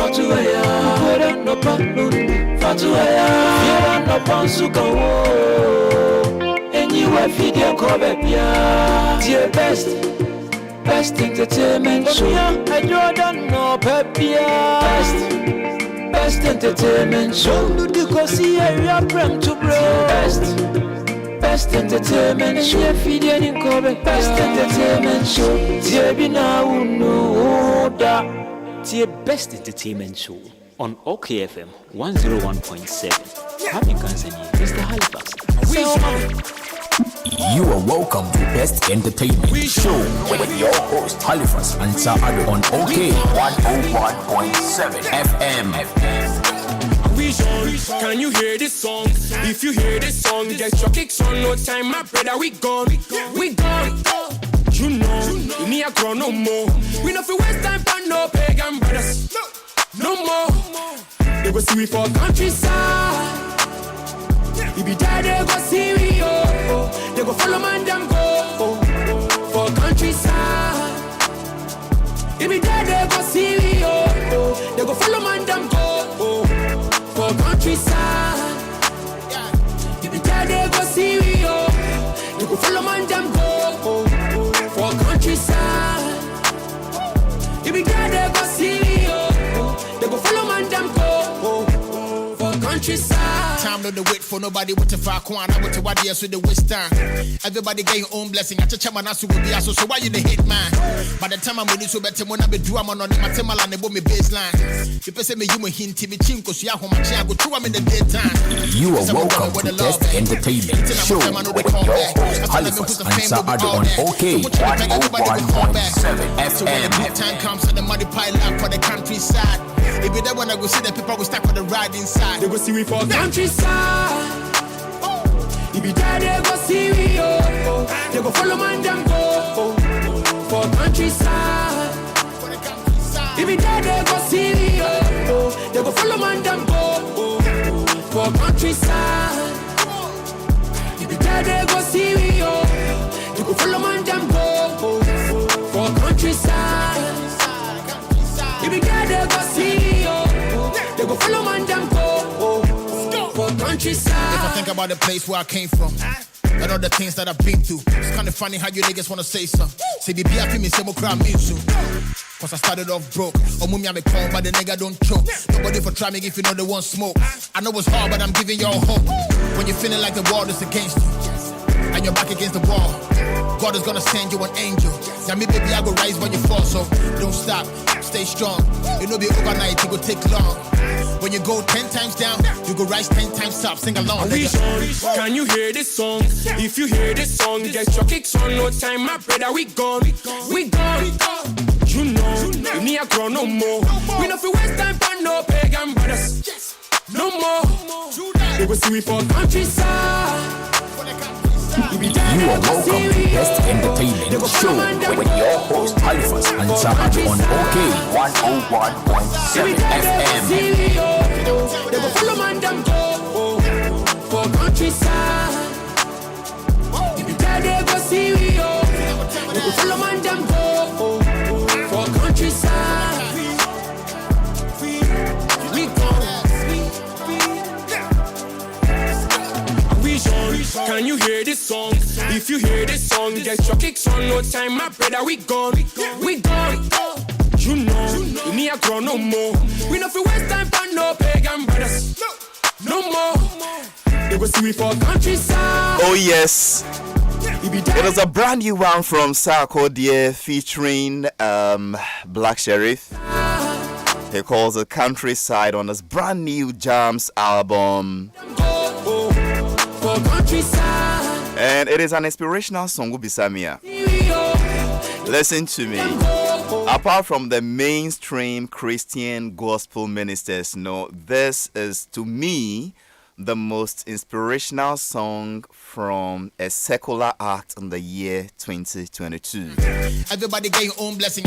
Fatuaya, Pura no Panun, Fatuaya, Fiera no Pansuka, and you are video Cobepia, dear best entertainment show. I don't know, Pepia, best entertainment show. Do you see a prem to bro? Best entertainment show. Best entertainment show. Tiebina no da. Tie best entertainment show on OKFM 101.7. Happy Kansan, Mr. Halifax. You are welcome to Best Entertainment Show with your host Halifax Addo on OK 101.7 FM. Can you hear this song? If you hear this song, get your kicks on. No time, my brother, we gone. You know, you need a grow no more. We know for waste time for no pagan brothers. No more. They go see we for countryside. You be there, they go see we, oh. They go follow man, them go for countryside. You be there, they go see we, oh. They go follow man, them go for countryside. You be there, they go see we, oh. They go follow man, them go for countryside. You be there, they go see we, oh. They go follow man, them go for countryside. Time no the wait for nobody with the far corner. I want to what yes with the waste time. Everybody get your own blessing. I check my nasu will be so why you the hate man? By the time I'm ready to better when I be do I'm on my temal and me baseline. People say me you hint me chinko so ya home I go through I'm in the daytime. You are welcome to Best Entertainment Show with your host Halifax Addo on OK 101.7 So when the good time comes and the money pile up for the countryside. If you there when I go see the people we stack for the ride inside. They go see we for countryside. If you there, they go see we, oh. They go follow man, them go for countryside. If you there, they go see we, oh. They go follow man, them go for countryside. If you there, they go see we, oh. They go follow man, them go for countryside. If you there, they go see we, oh. They go follow man, them go for countryside. If I think about the place where I came from and all the things that I've been through, it's kind of funny how you niggas wanna say something. Say the BFP me say mo cry me too. Cause I started off broke. Or mummy I'm a con, but the nigga don't choke. Nobody for try me if you know they want smoke. I know it's hard, but I'm giving y'all hope. When you're feeling like the world is against you and you're back against the wall, God is gonna send you an angel. Yeah, me baby, I go rise when you fall, so don't stop, stay strong. You know be overnight, it go take long. When you go 10 times down, you go rise 10 times up. Sing along, nigga. Can you hear this song? If you hear this song, get your kicks on. No time, my brother, we gone. You know, you need a grow no more. We know for waste time for no pagan brothers. No more. They go see we for countryside. You are welcome to Best Entertainment Show with your host Halifax Addo on OK 101.7 FM. They go follow man them go for countryside. If you there, they go see we, oh. They go follow man them go for countryside. We go. Can you hear this song? If you hear this song, get your kicks on. No time, my brother, we gone. You know, you need a grow no more. We know for waste time for no pagan brothers. No more. They go see we for countryside. Oh yes. It was a brand new one from Sarko Dear featuring Black Sheriff. He calls it Countryside on his brand new Jams album. And it is an inspirational song, Ubisamia. Listen to me. Apart from the mainstream Christian gospel ministers, no, this is to me the most inspirational song from a secular act in the year 2022. Everybody get your own blessing.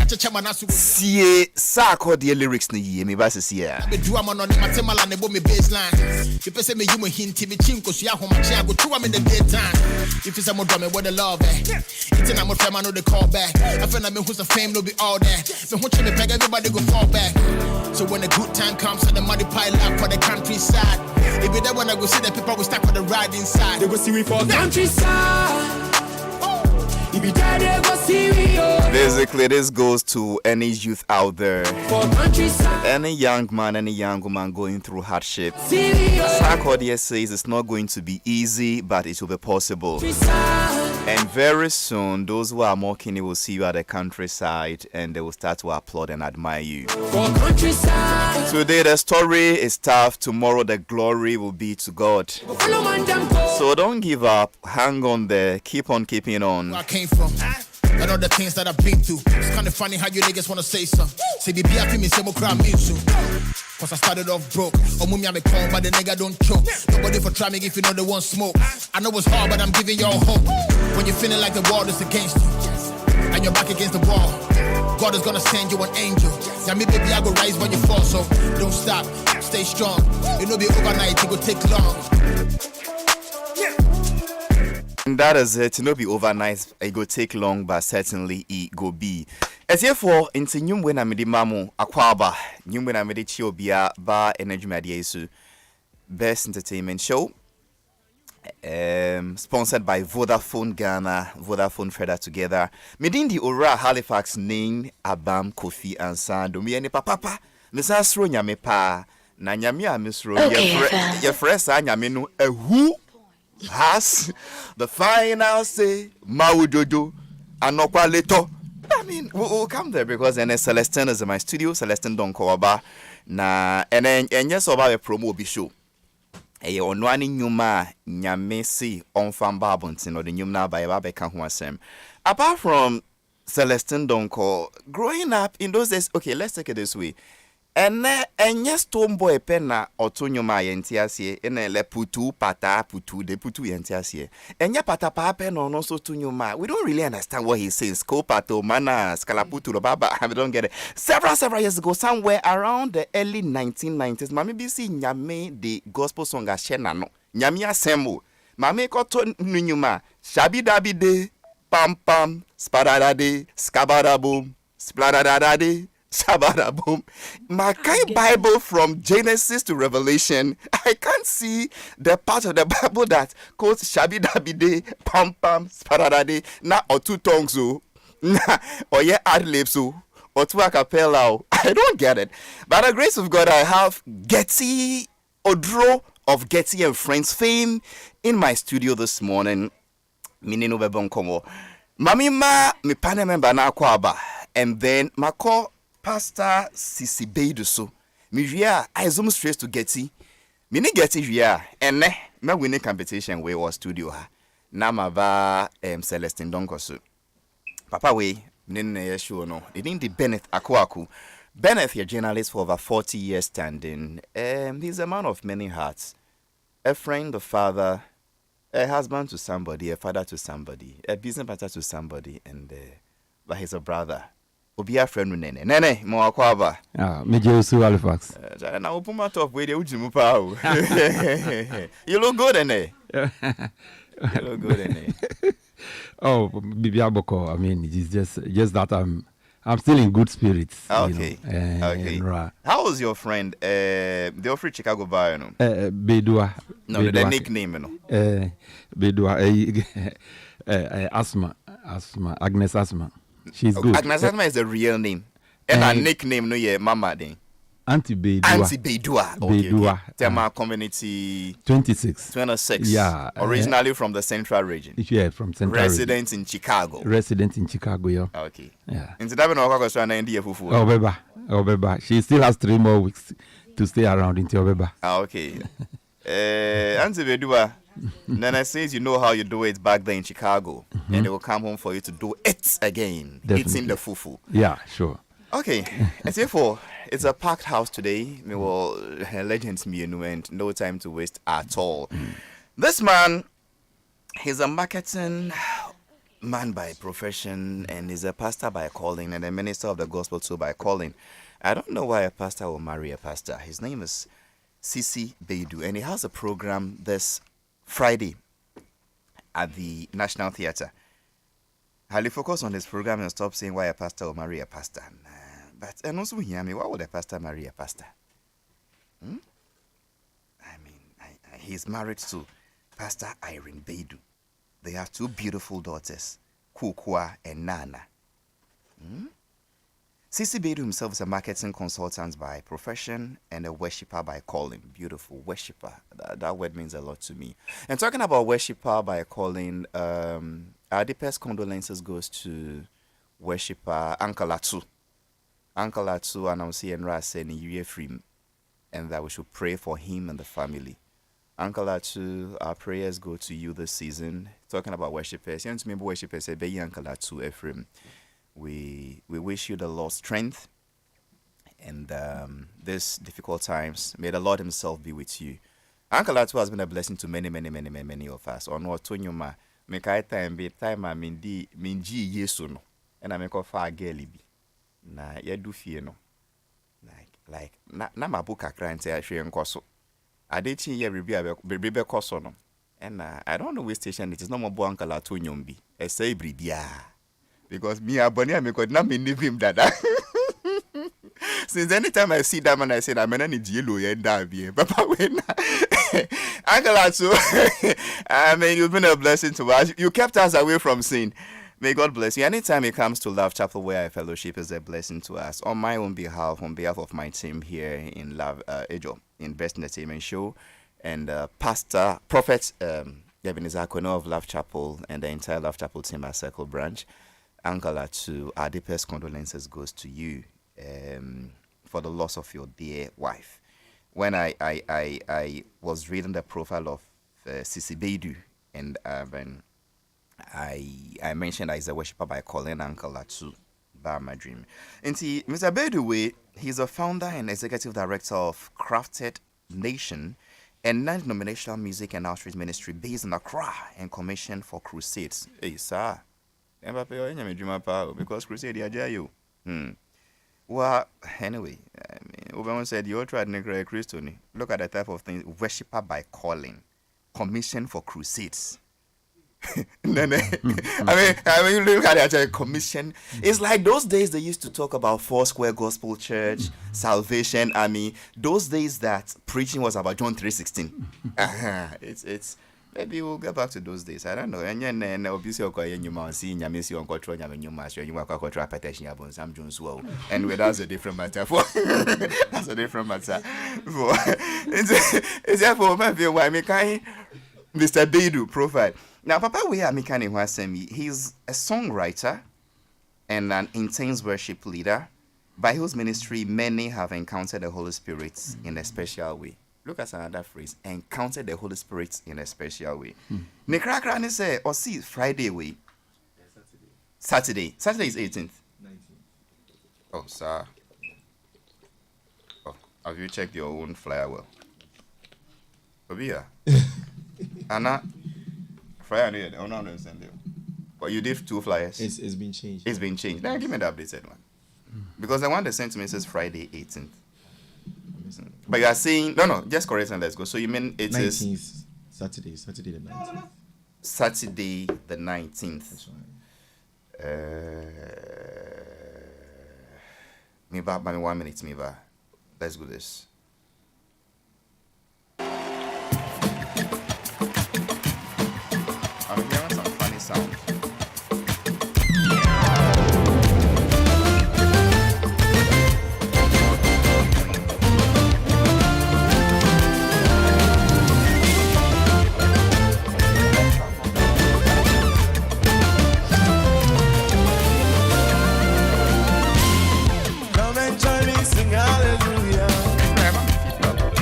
See, Sako the lyrics ni ye me basi see ya. Me do am on my temala ne bo me baseline. People say me you me hint me chinko so ya ho ma chia go to am in the daytime. If it's a more drama what the love it's an amor fam I know they call back. I feel like me who's the fame no be all that. Me who me peg everybody go fall back. So when the good time comes and the money pile up for the countryside. If you don't wanna go see the people we stack for the ride inside. They go see we for countryside. If you die, they go see we. Basically, this goes to any youth out there, For countryside. any young man, any young woman going through hardship. See we. Sarkodie says it's not going to be easy, but it will be possible. And very soon, those who are mocking you will see you at the countryside and they will start to applaud and admire you. For countryside. Today, the story is tough. Tomorrow, the glory will be to God. Follow man them go. So don't give up. Hang on there. Keep on keeping on. Where I came from. And all the things that I've been through. It's kind of funny how you niggas wanna say something. Say, be happy, me say, mo cry, me soon. Cause I started off broke. Oh, mummy, I'm a con, but the nigga don't choke. Nobody for try me if you know they want smoke. I know it's hard, but I'm giving y'all hope. When you're feeling like the world is against you, and you're back against the wall, God is gonna send you an angel. Yeah, me, baby, I go rise when you fall, so don't stop, stay strong. It'll be overnight, it will take long. And that is it. No be overnight. It go take long, but certainly it go be. As therefore, into new when I'm the mamu akwaba, new when I'm the chiobia bar energy media best entertainment show. Sponsored by Vodafone Ghana, Vodafone Feather Together. Medin the Ora Halifax name Abam Kofi and Sando. Me and papa. Misa Sro Nyame pa. Na Nyame a misro. Your fresh Nyame no who has the final say, Maudodo, and Nokwaleto. I mean, we'll come there because then Celestine is in my studio, Celestine Donkoaba. And yes, about a promo be show. A on one nyuma, Nyamesi, on Fan Barbontin, or the Nyumna by Babeka Huasem. Apart from Celestine Donko, growing up in those days, okay, let's take it this way. And yes, tomboy penna or tunyuma yentiasie, and le putu pata putu de putu yentiasie. And ya pata papa no no so tunyuma. We don't really understand what he says. Kopato mana scalaputu baba. I don't get it. Several years ago, somewhere around the early 1990s, Mami BC nyame the gospel song ashena no. Nyame asemo. Mami koto nunyuma. Shabi dabi de pam pam spadada de skabada boom spladada de. Boom. My Bible from Genesis to Revelation, I can't see the part of the Bible that quotes Shabi Dabide, Pam Pam, Sparadade, na or two tongues, na or yeah ad libs, or two a cappella. I don't get it. By the grace of God, I have Getty Odro of Getty and Friends fame in my studio this morning. Minino Bebonkomo. Mami ma mi pane member na kwaba. And then my call Pastor Sisi Beiduso. Mivia, I zoom straight to Getty. Mini Getty via, and me winning competition where was studio ha. Namava Celestine Donkosu. Papa we, nene show no. They didn't the Bennett Akwaku. Bennett, a journalist for over 40 years standing. He's a man of many hearts. A friend, a father, a husband to somebody, a father to somebody, a business partner to somebody, and but he's a brother. Obia friend nene mo akwaba me Jesu Halifax na open my top we dey ujimu pa o. You look good nene. You look good nene. Oh, Bibia Boko, I mean it's just that I'm still in good spirits. Okay. You know, okay. How was your friend the offer Chicago bar you know? Bedua. No, Bedua. The nickname you know. Bedua Asma Agnes Asma. She's good. Agnes Asma is the real name. And her nickname no yeah mama then. Auntie Beidua. Auntie Beidua. Okay, Beidua. Okay. Tema community 26. Yeah. Originally from the central region. Yeah, from central Resident region. In Chicago. Resident in Chicago, yeah. Okay. Yeah. Into that no go so na India fufu. Oh beba. She still has 3 more weeks to stay around in Obeba. Okay. Auntie Beidua. Nana says you know how you do it back there in Chicago, and they will come home for you to do it again. Definitely. Eating the fufu. Yeah, sure. Okay, as therefore, it's a packed house today. We will legends me and no time to waste at all. This man, he's a marketing man by profession and he's a pastor by calling and a minister of the gospel too by calling. I don't know why a pastor will marry a pastor. His name is Sisi Beidu and he has a program this Friday at the National Theatre. Highly focus on this program and stop saying why a pastor will marry a pastor. But and also hear me, why would a pastor marry a pastor? I mean, he's married to Pastor Irene Beidu. They have two beautiful daughters, Kukwa and Nana. Sisi Beidu himself is a marketing consultant by profession and a worshipper by calling. Beautiful worshipper. That word means a lot to me. And talking about worshipper by calling, our deepest condolences goes to worshipper Uncle Atu. Uncle Atu announced and Ra said in Free and that we should pray for him and the family. Uncle Atu, our prayers go to you this season. Talking about worshipers, you know, to me, worshipers say, "Be Uncle Atu, Ephraim." We wish you the Lord's strength and these difficult times. May the Lord Himself be with you. Uncle Atu has been a blessing to many of us. On what to you ma, make I time be time I minji yesu no, and I make a far girly be. Na ye do fear no, like na mabuka crying say I share nkoso. I did see ye rebe koso no, and I don't know which station it is. No more bo Uncle Atu nyombi. I say bribia. Because me abonne me could not be him dada. Since anytime I see that man, I said I'm an yellow and Davy. Papa when Uncle Atu, I mean you've been a blessing to us. You kept us away from sin. May God bless you. Anytime it comes to Love Chapel where I fellowship is a blessing to us. On my own behalf, on behalf of my team here in Love Addo, in Best Entertainment Show, and Prophet Ebenezer Kono of Love Chapel and the entire Love Chapel team at Circle Branch. Uncle Atu, our deepest condolences goes to you for the loss of your dear wife. When I was reading the profile of Sisi Beidu, and I mentioned that he's a worshipper by calling Uncle Atu by my dream. And see, Mr. Beidu, he's a founder and executive director of Crafted Nation, a non-denominational music and outreach ministry based in Accra and commissioned for crusades. Hey, sir. Because crusade you. Well, anyway, I mean, Oberon said you tried Negro Christian. Look at the type of things worshipper by calling, commission for crusades. I mean, look at that commission. It's like those days they used to talk about Foursquare Gospel Church, Salvation Army. Those days that preaching was about John 3:16. It's. Maybe we'll get back to those days. I don't know. And then obviously, you might see Yamisi on control, you master, you want to control petition, Sam Jones. Well, anyway, that's a different matter. That's a different matter. It's therefore maybe why Mr. Beidu profile. Now, Papa, we are Mikani Wasemi. He's a songwriter and an intense worship leader, by whose ministry many have encountered the Holy Spirit in a special way. Look at another phrase, encounter the Holy Spirit in a special way. Nekrakra ni say, or see Friday way. Saturday. Saturday is 18th. 19th. Oh, sir. Oh, have you checked your own flyer well? Obia. Anna, flyer no, I don't understand you. But you did 2 flyers. It's been changed. It's been changed. Now give me the updated one. Because the one they sent to me says Friday 18th. But you are saying no, just correct and let's go. So you mean it 19th, is Saturday the 19th. Saturday the 19th. That's right. Me back by 1 minute, me back. Let's do this. I'm hearing some funny sound.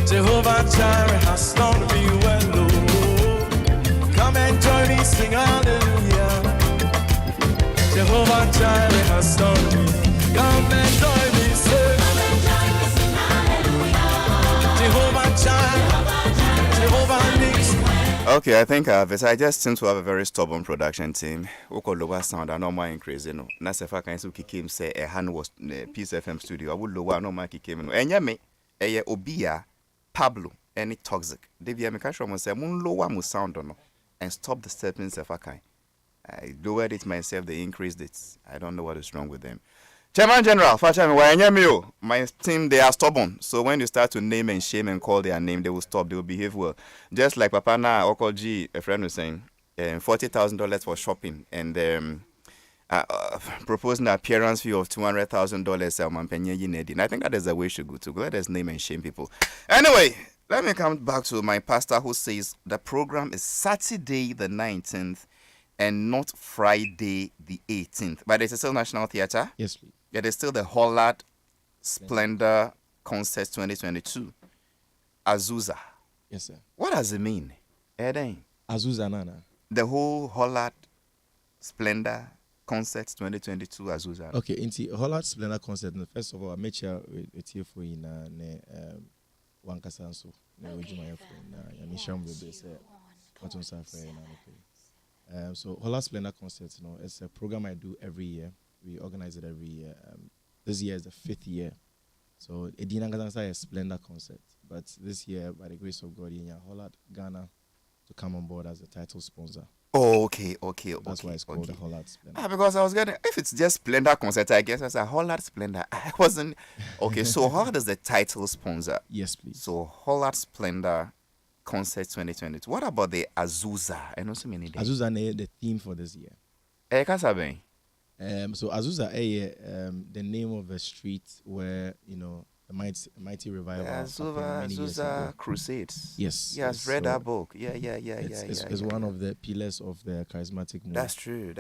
Jehovah Jireh has done me well, oh. Come and join me, sing hallelujah. Jehovah Jireh has done me. Come and join me, say. Jehovah Jireh, Jehovah Nix. Okay, I think I just seem to have a very stubborn production team. We call lower sound and normal increase, you know. That's if I can say say a hand was Peace FM studio. I would lower no man came in. And me, Obia, Pablo, any toxic. Devia me catch from say mun lower mu sound on and stop the steppings if I can. I lowered it myself, they increased it. I don't know what is wrong with them. Chairman General, my team, they are stubborn. So when you start to name and shame and call their name, they will stop. They will behave well. Just like Papa Na Okoji, a friend was saying, $40,000 for shopping and proposing an appearance fee of $200,000. I think that is the way we should go to. Let us name and shame people. Anyway, let me come back to my pastor who says the program is Saturday the 19th and not Friday the 18th. But it's still National Theatre? Yes, please. Yeah, there's still the Hollard Splendor Concert 2022. Azusa. Yes, sir. What does it mean? Eden? Azusa Nana. The whole Hollard Splendor Concert 2022 Azusa. Okay, into Hollard Splendor Concert. First of all, I met you with you for in Wankasanso. So Hollard Splendor Concert, you know, it's a program I do every year. We organize it every year. This year is the 5th year. So Edina Gazansa is Splendor Concert. But this year, by the grace of God, in Hollard, Ghana, to come on board as a title sponsor. Oh, okay. That's why it's called the Hollard Splendor. Because I was getting, if it's just Splendor Concert, I guess I said Hollard Splendor. I wasn't. Okay, so Hollard is the title sponsor. Yes, please. So Hollard Splendor Concert 2022. What about the Azusa? I know so many days. Azusa is the theme for this year. So Azusa the name of a street where, you know, the mighty revival happened many years ago. Crusades. Yes. Yes, read that book. Yeah. It's one of the pillars of the charismatic movement. That's true.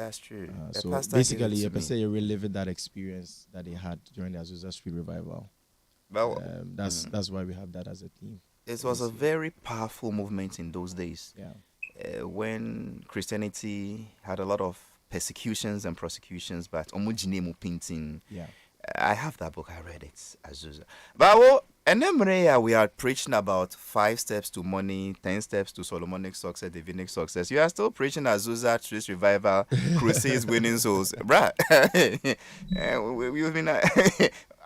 So basically, you can say you're reliving that experience that they had during the Azusa Street revival. Well, that's why we have that as a theme. It was a very powerful movement in those days. Yeah. When Christianity had a lot of persecutions and prosecutions, but omujine painting. Yeah. I have that book. I read it. Azusa. But and then we are preaching about 5 steps to money, 10 steps to Solomonic success, divinic success. You are still preaching Azusa, Street Revival, Crusades, winning souls, bruh. We've been.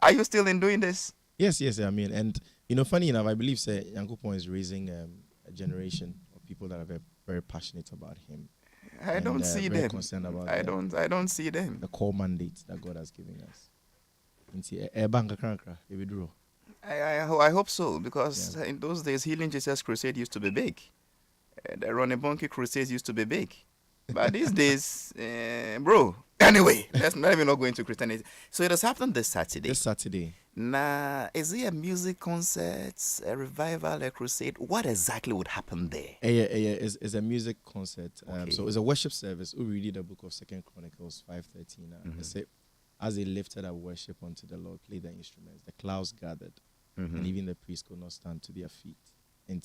Are you still in doing this? Yes. I mean, and you know, funny enough, I believe Yankopon is raising a generation of people that are very, very passionate about him. I don't see them. About I don't see them. The core mandate that God has given us. I hope so, because in those days, Healing Jesus Crusade used to be big. The Ronnie Bonke Crusade used to be big. But these days, bro. Anyway, let's not even go into Christianity. So it has happened this Saturday. Nah, is it a music concert, a revival, a crusade? What exactly would happen there? It's a music concert. So it's a worship service. We read the book of 2 Chronicles 5:13. It said, as they lifted up worship unto the Lord, played the instruments, the clouds gathered, and even the priests could not stand to their feet. And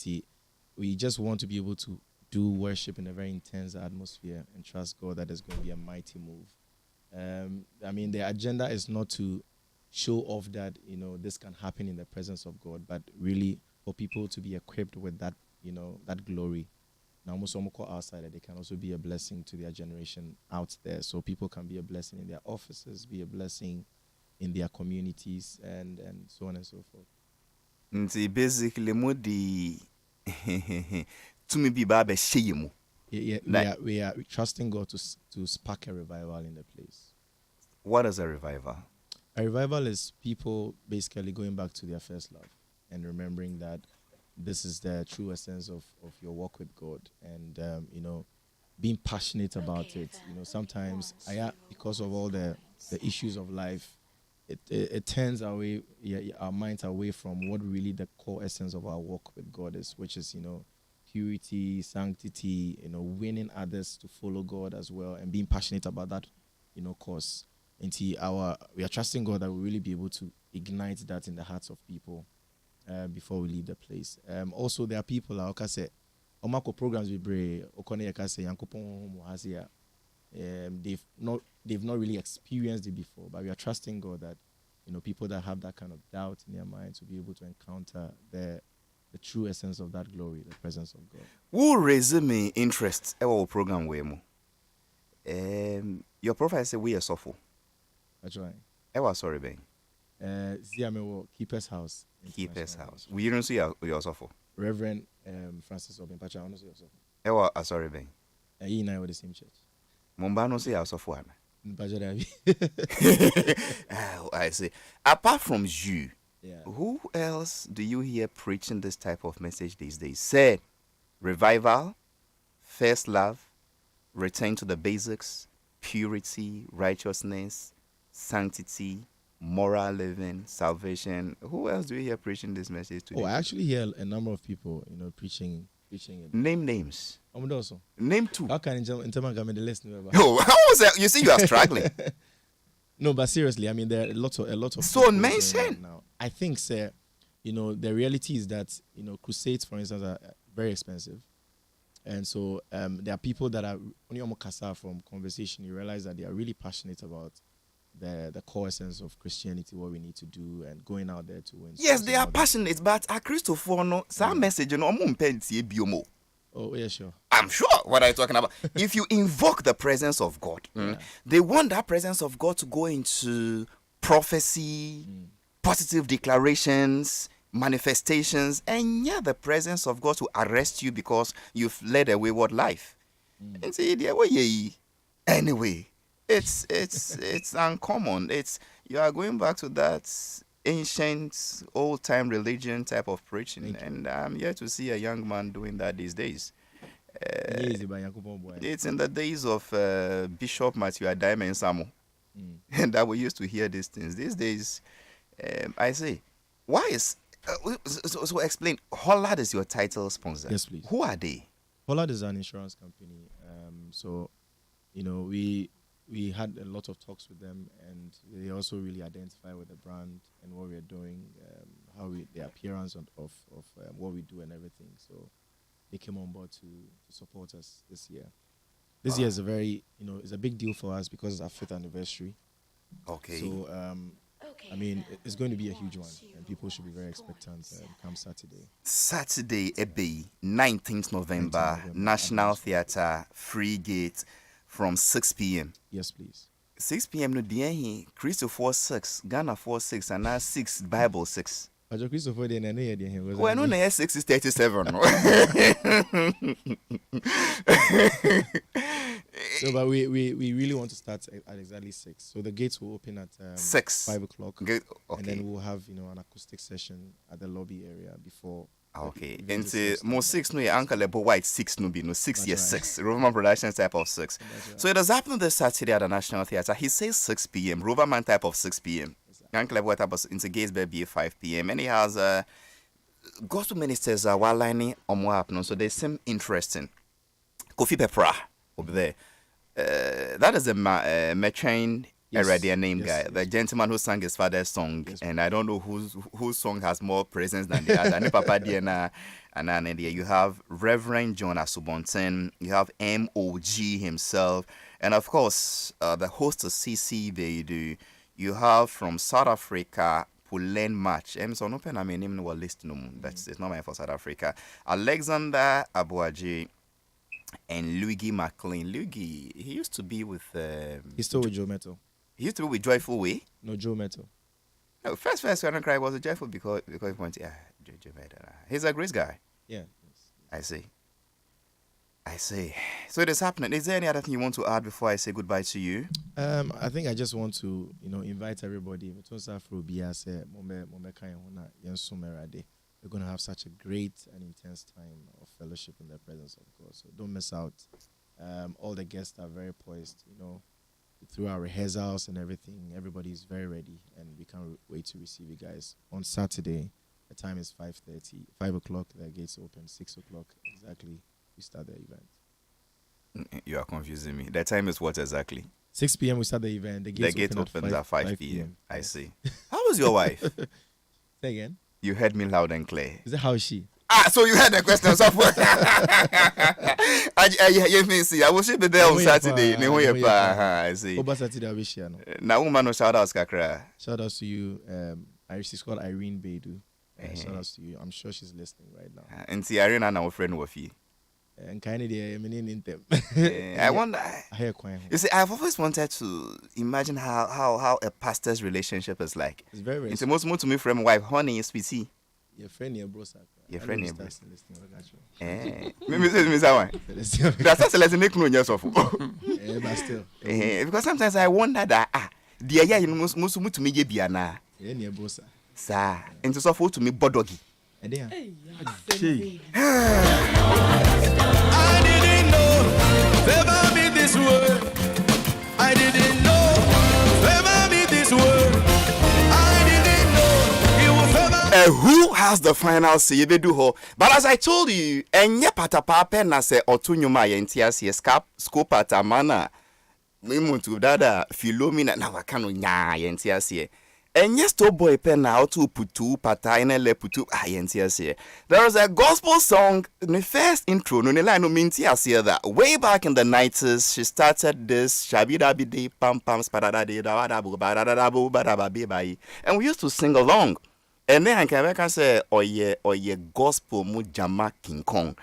we just want to be able to do worship in a very intense atmosphere and trust God that there's going to be a mighty move. I mean, the agenda is not to show off that, you know, this can happen in the presence of God, but really for people to be equipped with that, you know, that glory. Now, most outside, they can also be a blessing to their generation out there. So people can be a blessing in their offices, be a blessing in their communities, and so on and so forth. Basically, to me be babe sheyemu. We are trusting God to spark a revival in the place. What is a revival? A revival is people basically going back to their first love and remembering that this is the true essence of your walk with God, and you know, being passionate about it. You know, sometimes because of all the issues of life, it turns our minds away from what really the core essence of our walk with God is, which is, you know, purity, sanctity, you know, winning others to follow God as well, and being passionate about that, you know, cause. We are trusting God that we'll really be able to ignite that in the hearts of people before we leave the place. Also, there are people like I say, Omako programs we bring Okone Yakase Yankopon Hasia. they've not really experienced it before, but we are trusting God that people that have that kind of doubt in their minds will be able to encounter the true essence of that glory, the presence of God. Who raise me interest our program we mo? Your profile say we are suffer. That's right. I was sorry, Ben. Ziamewo Keeper's House. Keeper's House. We don't see your suffer. Reverend Francis Obin Pacha, I don't see yourself. I was sorry, Ben. He and I were the same church. Mumbano say your suffer. Pacha, I see. Apart from you, yeah. who else do you hear preaching this type of message these days? Say, revival, first love, return to the basics, purity, righteousness, sanctity, moral living, salvation. Who else do you hear preaching this message today? Oh, I actually hear a number of people, preaching it. Name names. Also. Name two. How can in terms of the list? Oh, how was that? You see, you are struggling. No, but seriously, I mean, there are a lot of. So people mention. doing that now. I think, sir, the reality is that crusades, for instance, are very expensive, and so there are people that are only from conversation. You realize that they are really passionate about the core essence of Christianity, what we need to do, and going out there to win. Yes, they are passionate, but a Christopher no some message biomo. Oh yeah, sure. I'm sure what I'm talking about. If you invoke the presence of God, they want that presence of God to go into prophecy, positive declarations, manifestations, and the presence of God to arrest you because you've led a wayward life. And say, anyway, it's uncommon. You are going back to that ancient old-time religion type of preaching, and I'm here to see a young man doing that these days. It's in the days of Bishop Matthew Adaime and Samu, and that we used to hear these things. These days, I say, why is so explain? Hollard is your title sponsor. Yes, please. Who are they? Hollard is an insurance company. So, we had a lot of talks with them, and they also really identify with the brand and what we're doing, the appearance of what we do and everything. So they came on board to support us this year. This year is a very, it's a big deal for us because it's our 5th anniversary. Okay. So, I mean, it's going to be a huge one, and people should be very expectant come Saturday. Saturday, 19th November, National Theatre, Free Gate, from 6 p.m. Yes, please. 6 p.m. no dia Christo 4-6, Ghana 4-6, and now 6 Bible 6. But Christopher then Well, no, 6 is 37. So, but we really want to start at exactly 6. So the gates will open at 6, 5 o'clock, okay. And then we'll have an acoustic session at the lobby area before. Okay, and more 6 no uncle lebo white 6 no be no 6 yes 6 Roverman Productions type of 6. Right. So it has happened this Saturday at the National Theatre. He says 6 p.m. Roverman type of 6 p.m. Uncle lebo type of into Gates Baby 5 p.m. And he has gospel ministers while lining on what happened. So they seem interesting. Kofi Pepra over there. That is a Metrain. Yes. Already a name guy, Yes. the gentleman who sang his father's song, Yes. and I don't know whose song has more presence than the other. Papa Diana and Anandia. You have Reverend John Asubonten, you have MOG himself, and of course the host of CC they do. You have from South Africa Pulen Match. So no pen I mean him no list no. That's it's not mine for South Africa. Alexander Abuaji. And Luigi McLean. Luigi, he used to be with. He's still with Joe Metal. He used to be with Joyful Way. No, Joe Metal. No, first when I cried was a Joyful because he went, Joe Metal. He's a great guy. Yeah. I see. So it is happening. Is there any other thing you want to add before I say goodbye to you? I think I just want to, invite everybody. We're going to have such a great and intense time of fellowship in the presence of God. So don't miss out. All the guests are very poised, through our rehearsals and everything. Everybody's very ready, and we can't wait to receive you guys. On Saturday, the time is 5:30. 5 o'clock, the gates open. 6 o'clock, exactly, we start the event. You are confusing me. The time is what exactly? 6 p.m. we start the event. The gate opens at 5 p.m. I Yes. see. How was your wife? Say again. You heard me loud and clear. Is that how is she? So you had the question. So I will be there on Saturday. I see. Over Saturday, I wish you. Now, woman, shout out, Kakra. Shout out to you. She's called Irene Beidou. Shout out to you. I'm sure she's listening right now. And see, Irene and our friend Wafi. And kind of the meaning them. I wonder. You see, I've always wanted to imagine how a pastor's relationship is like. It's very. It's the most to me from wife, honey, SPC. Your friend, your bro, your friend, your bro. Maybe that's a lesson. Make no news of. But still. Because sometimes I wonder that the yeah, you most to me ye biana. Yeah, your bro, sir. Sir, and to suffer to me bodogi. I didn't know favor me this way. I didn't know favor me this way. I didn't know he will favor. Who has the final say? But as I told you, and pata pen as a otunyuma yentias scope at amana. Mimuntu dada Philomena na wakano nya yentias. And yes, to boy pen now to putu pata le putu yentias. There was a gospel song in the first intro. No line no mintias that way back in the 90s. She started this shabida bide pam pam spadada de da da. And we used to sing along. And then I can say, oh yeah, gospel mujama King Kong.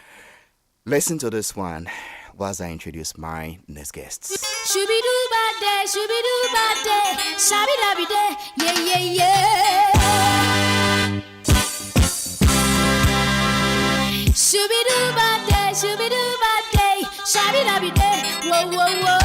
Listen to this one whilst I introduce my next guests. Shooby-doo bad day, shabby-dabby-day, yeah. Shooby-doo bad day, shabby-dabby-day, whoa.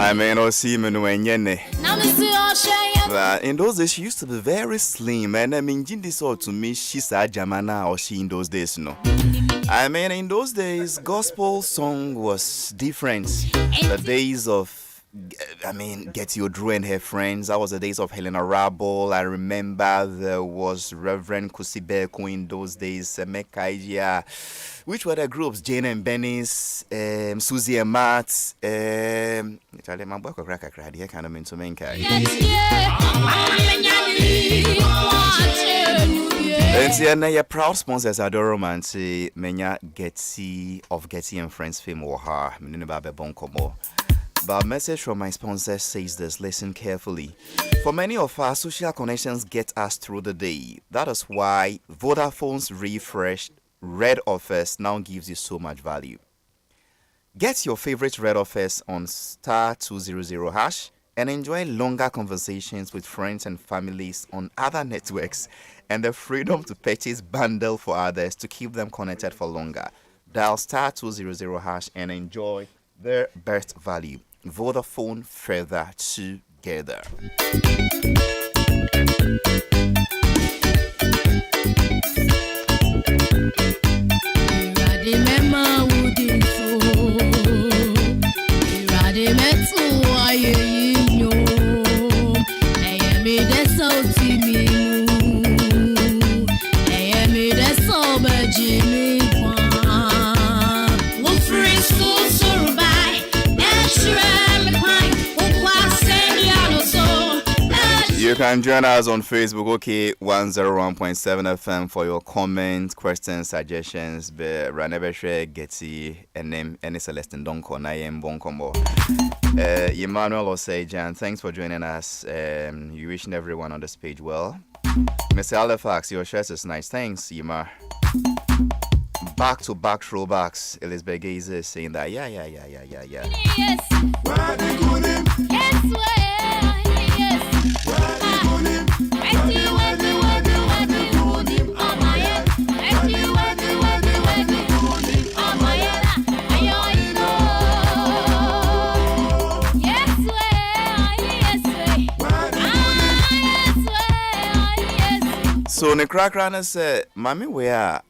I may not see me no enyene. But in those days, she used to be very slim, and I mean, this to me, she's a Jamana or she in those days, no. I mean, in those days, gospel song was different. The days of, Get Your Drew and her friends. That was the days of Helena Rabel. I remember there was Reverend Kusibeko in those days, Mekaija. Which were the groups? Jane and Benny's, Susie and Matt. And your proud sponsors Addo Romance, Menya Getty and Friends Fame or her, Minibabe Bonkomo. But a message from my sponsor says this, listen carefully. For many of us, social connections get us through the day. That is why Vodafone's refreshed Red Offers now gives you so much value. Get your favorite Red Offers on *200# and enjoy longer conversations with friends and families on other networks and the freedom to purchase bundle for others to keep them connected for longer. Dial *200# and enjoy their best value. Vodafone, further together. You can join us on Facebook, okay, 101.7 FM for your comments, questions, suggestions. Ranebeshe, Getty, and Celestine Donko, Nayem Bonkombo. Emmanuel Osejan, thanks for joining us. You wishing everyone on this page well. Mr. Halifax, your shirt is nice. Thanks, Yema. Back-to-back throwbacks. Elizabeth Gaze is saying that, yeah. Yes. So ne crack say, Mami where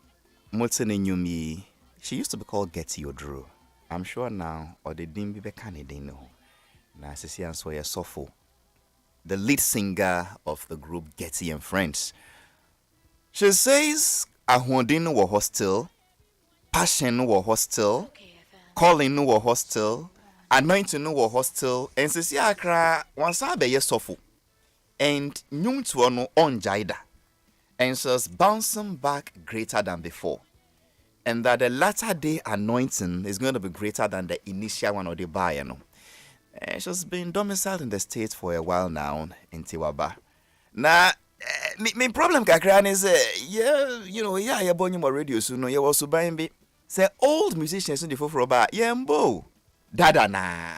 Mutton in Yumi, she used to be called Getty Odru. I'm sure now, or they didn't be Canadian. No. Now, Sissy and Sawyer Sofo, the lead singer of the group Getty and Friends. She says, Ahondin were hostile, passion were hostile, calling were hostile, anointing were hostile, and Sissy Akra once I be Sofo, and Nyum to on Jaida. And she's bouncing back greater than before. And that the latter day anointing is going to be greater than the initial one or the buyer. No? And she's been domiciled in the States for a while now in Tiwaba. Now, my problem kakran is, you're born your radio soon, you're also buying me. Say old musicians in the for about, mbo. Dada na.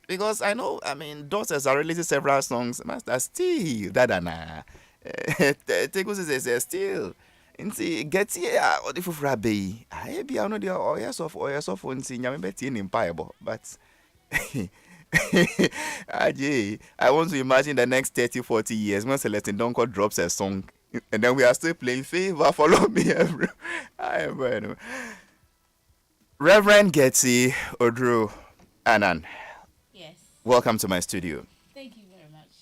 Because I know, Daughters are releasing several songs. Master still, dada na. Tegus is still. Inti get here or the fufrabe. I be on the oyas of nti nyame beti in impiable. But I want to imagine the next 30-40 years when Celestine Donko drops a song and then we are still playing Favor, Follow Me every. Reverend Getty Odru Anan. Yes. Welcome to my studio. Thank you very much.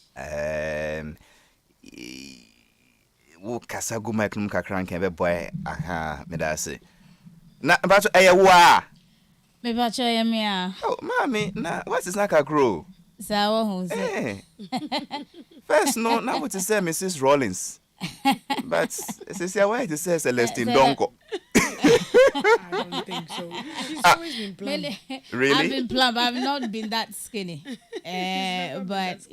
Wo kasa gu mic num kakran kan be boy aha me da se na ba to eyewa Me ba cho ye me a. Oh mami na what is naka grow Sa wo hu se. First no now what is say Mrs. Rollins but say why it says Celestine Donko. I don't think so. She's always been plump. Really? I've been plump. I've not been that skinny. But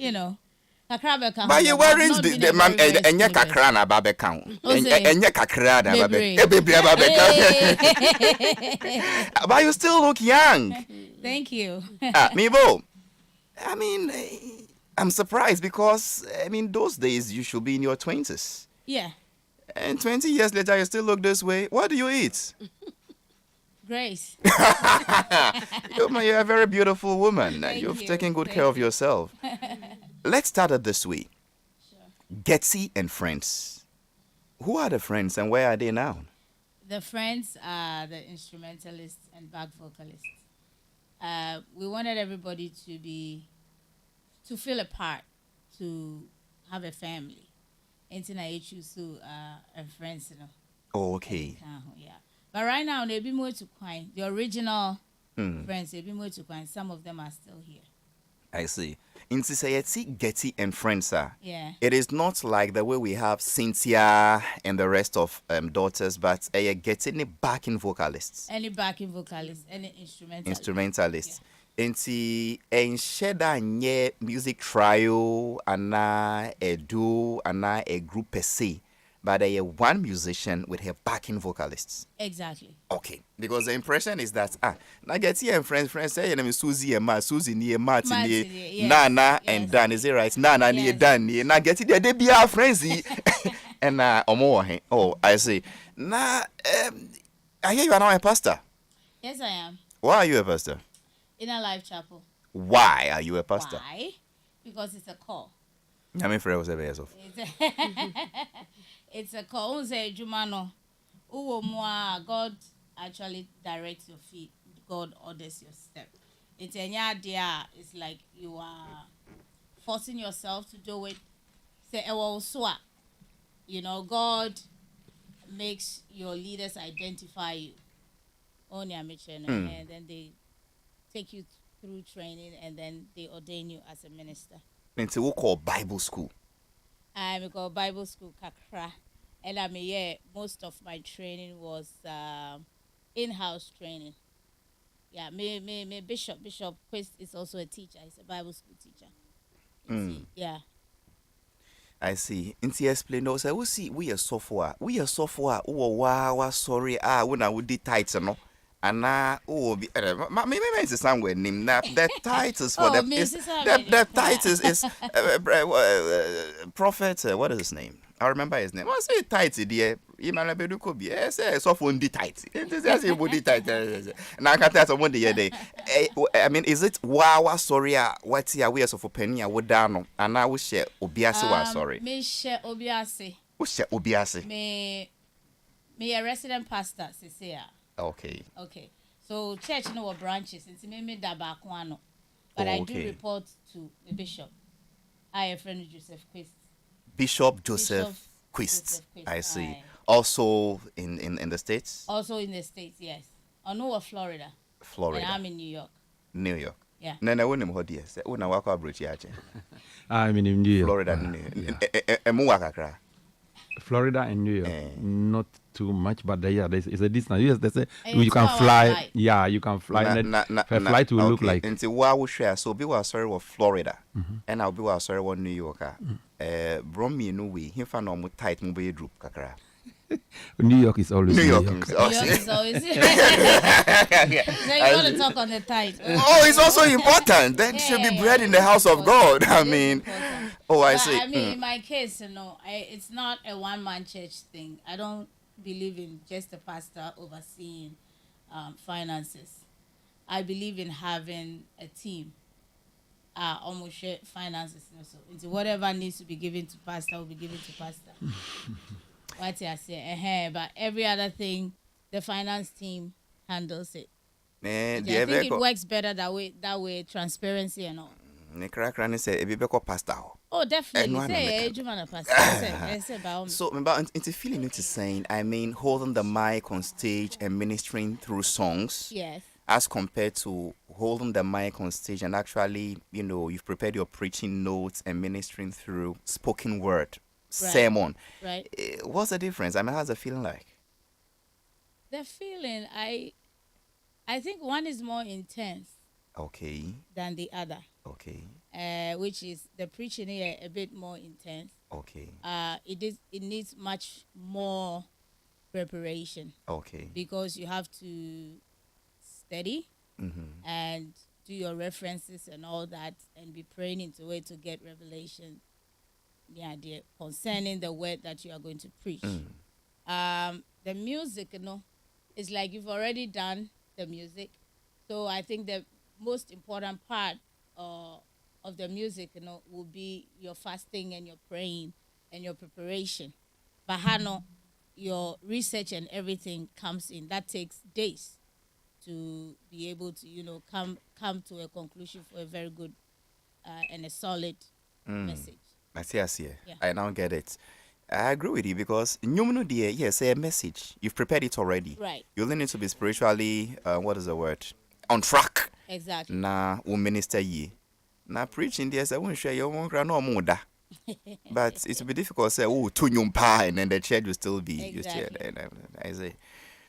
But you wearing the man enye kakra na ba be kan. Enye kakra na ba be. But you still look young. Thank you. Mibo. I'm surprised because those days you should be in your 20s. Yeah. And 20 years later you still look this way. What do you eat? Grace. You're a very beautiful woman. Thank You've you. taken good care of yourself. Let's start it this way. Sure. Getty and Friends. Who are the friends and where are they now? The friends are the instrumentalists and back vocalists. We wanted everybody to feel a part, to have a family. And I choose to friends, Oh, okay. Yeah. But right now they be more to Quine. The original friends, they be more to Quine. Some of them are still here. I see. In society, Getty and Friends are. Yeah. It is not like the way we have Cynthia and the rest of Daughters, but Getty any backing vocalists. Any backing vocalist, any Instrumentalists. Inti ensheda nye music trio ana a duo ana a group per se, but one musician with her backing vocalists. Exactly. Okay, because the impression is that na Getty and friends say your name is Susie and Ma, Susie near Martin, Yes. Nana Yes. and Dan, is it right? Nana near Yes. Dan, na Getty they be our friends and omo. Oh, I see. Na I hear you are now a pastor. Yes, I am. Why are you a pastor? In a live chapel. Why are you a pastor? Why? Because it's a call. I mean, for years of. It's a call. Who say Jumano? God actually directs your feet. God orders your step. It's an idea. It's like you are forcing yourself to do it. Say, God makes your leaders identify you. And then they take you through training and then they ordain you as a minister. Into what call Bible school. I go Bible school Kakra. And most of my training was in-house training. Yeah, me Bishop Quist is also a teacher. He's a Bible school teacher. Yeah. I see. Inti explain no say we see we are software. Wow sorry when I would do tights no. And maybe it's somewhere name that the titles for the titles is prophet what is his name? I remember his name. What's it tight there? Imana bedu could be yes, soft one the tight. Just a body tight. Now I can tell someone the day. Is it wow sorry what here we are so for penny I would down and I will share Obiase sorry. Me share Obiase. What's your obiase? Me a resident pastor, Cecilia. Okay. Okay. So church no branches. It's me da back one. But I do report to the bishop. I a friend Joseph Quist. Bishop Joseph Quist. I see. Aye. Also in the States? Also in the States, yes. I know of Florida. Florida. And I'm in New York. New York. Yeah. Nana when him hodi yes. When I walk abroad yache. I'm in New York. Florida and New York. Florida and New York, not too much, but it's a distance. Yes, they say you can fly. Flight. Yeah, you can fly. Flight will look like. Until we share, so be was sorry with Florida, and I'll be was sorry with New York. Brom me no way. He found no tight mobile group kakra. New York is always New York. New York is always. So you want to talk on the tight. Oh, it's also important. That should be bred in the house of God. I mean. Oh, I see. I mean, in my case, it's not a one-man church thing. I don't believe in just a pastor overseeing finances. I believe in having a team. Almost share finances. So into whatever needs to be given to pastor will be given to pastor. What I say, but every other thing, the finance team handles it. I think it works better that way. That way, transparency and all. Oh, definitely. So, about into feeling it is saying, I mean, holding the mic on stage and ministering through songs. Yes. As compared to holding the mic on stage and actually, you've prepared your preaching notes and ministering through spoken word, sermon. Right. What's the difference? I mean, how's the feeling like? The feeling, I think one is more intense. Okay. Than the other. Okay. Which is the preaching here a bit more intense. Okay. It needs much more preparation. Okay. Because you have to study and do your references and all that and be praying into it to get revelation. The idea concerning the word that you are going to preach. The music, it's like you've already done the music. So I think the most important part of the music, will be your fasting and your praying and your preparation. But your research and everything comes in. That takes days to be able to, come to a conclusion for a very good and a solid message. I see. Yeah. I now get it. I agree with you because yes, a message. You've prepared it already. Right. You only need to be spiritually, what is the word? On track. Exactly. Na minister ye. Na preaching there, I won't share your own no more. But it will be difficult to say, and then the church will still be exactly. I say.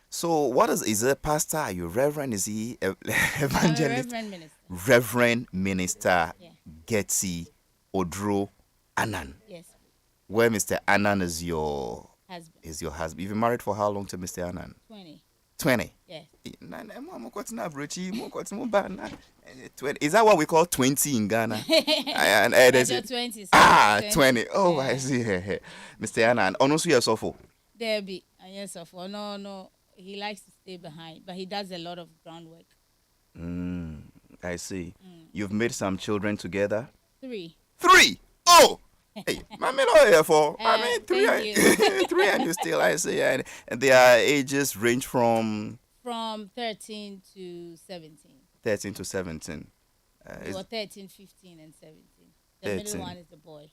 So what is a pastor? Are you reverend? Is he evangelist? Reverend minister. Reverend minister Getty Odro Annan. Yes. Where Mr. Annan is your husband. You've been married for how long to Mr. Annan? 20. Yes. Is that what we call 20 in Ghana? And 20. 20. Oh, yeah. I see. Mr. Annan. Also, yes, of Debbie. Yes, of no. He likes to stay behind, but he does a lot of groundwork. I see. You've made some children together? 3. 3? Oh! Hey, my here for. I mean, 3 3 and you still, I see. And their ages range from 13 to 17. 13 to 17. Or 13, 15, and 17. The middle one is the boy.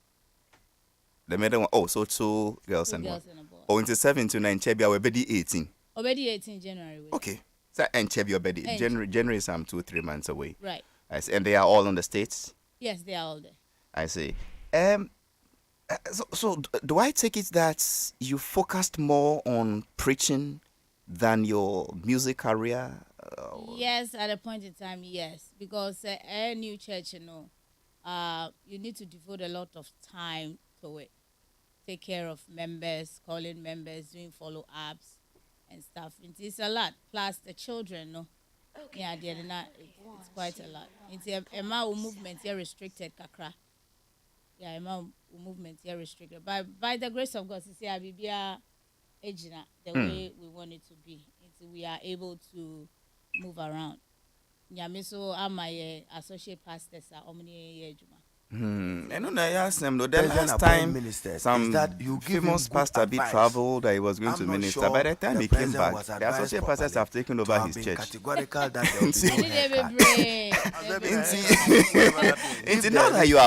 The middle one, so 2 girls and one. And a boy. Oh, into 17 and Chebia already 18. Already 18 January. Okay. So and Chebia already January is 2-3 months away. Right. I see. And they are all in the States? Yes, they are all there. I see. So do I take it that you focused more on preaching than your music career? Yes, at a point in time, yes. Because a new church, you need to devote a lot of time to it. Take care of members, calling members, doing follow-ups and stuff. It's a lot. Plus the children, Okay. Yeah, it's quite a lot. It's a movement here restricted, kakra. Yeah, a movement here restricted. By the grace of God, the way we want it to be. We are able to move around. Yeah, so I'm my associate pastors are And when I asked them, though, the President last appoint time ministers some is that you give him famous good pastor be advice. traveled that he was going I'm to not minister. sure By the time the he came president back, was the advised associate pastors properly have taken to over have his been church. categorical that they'll be doing haircut. It's not that you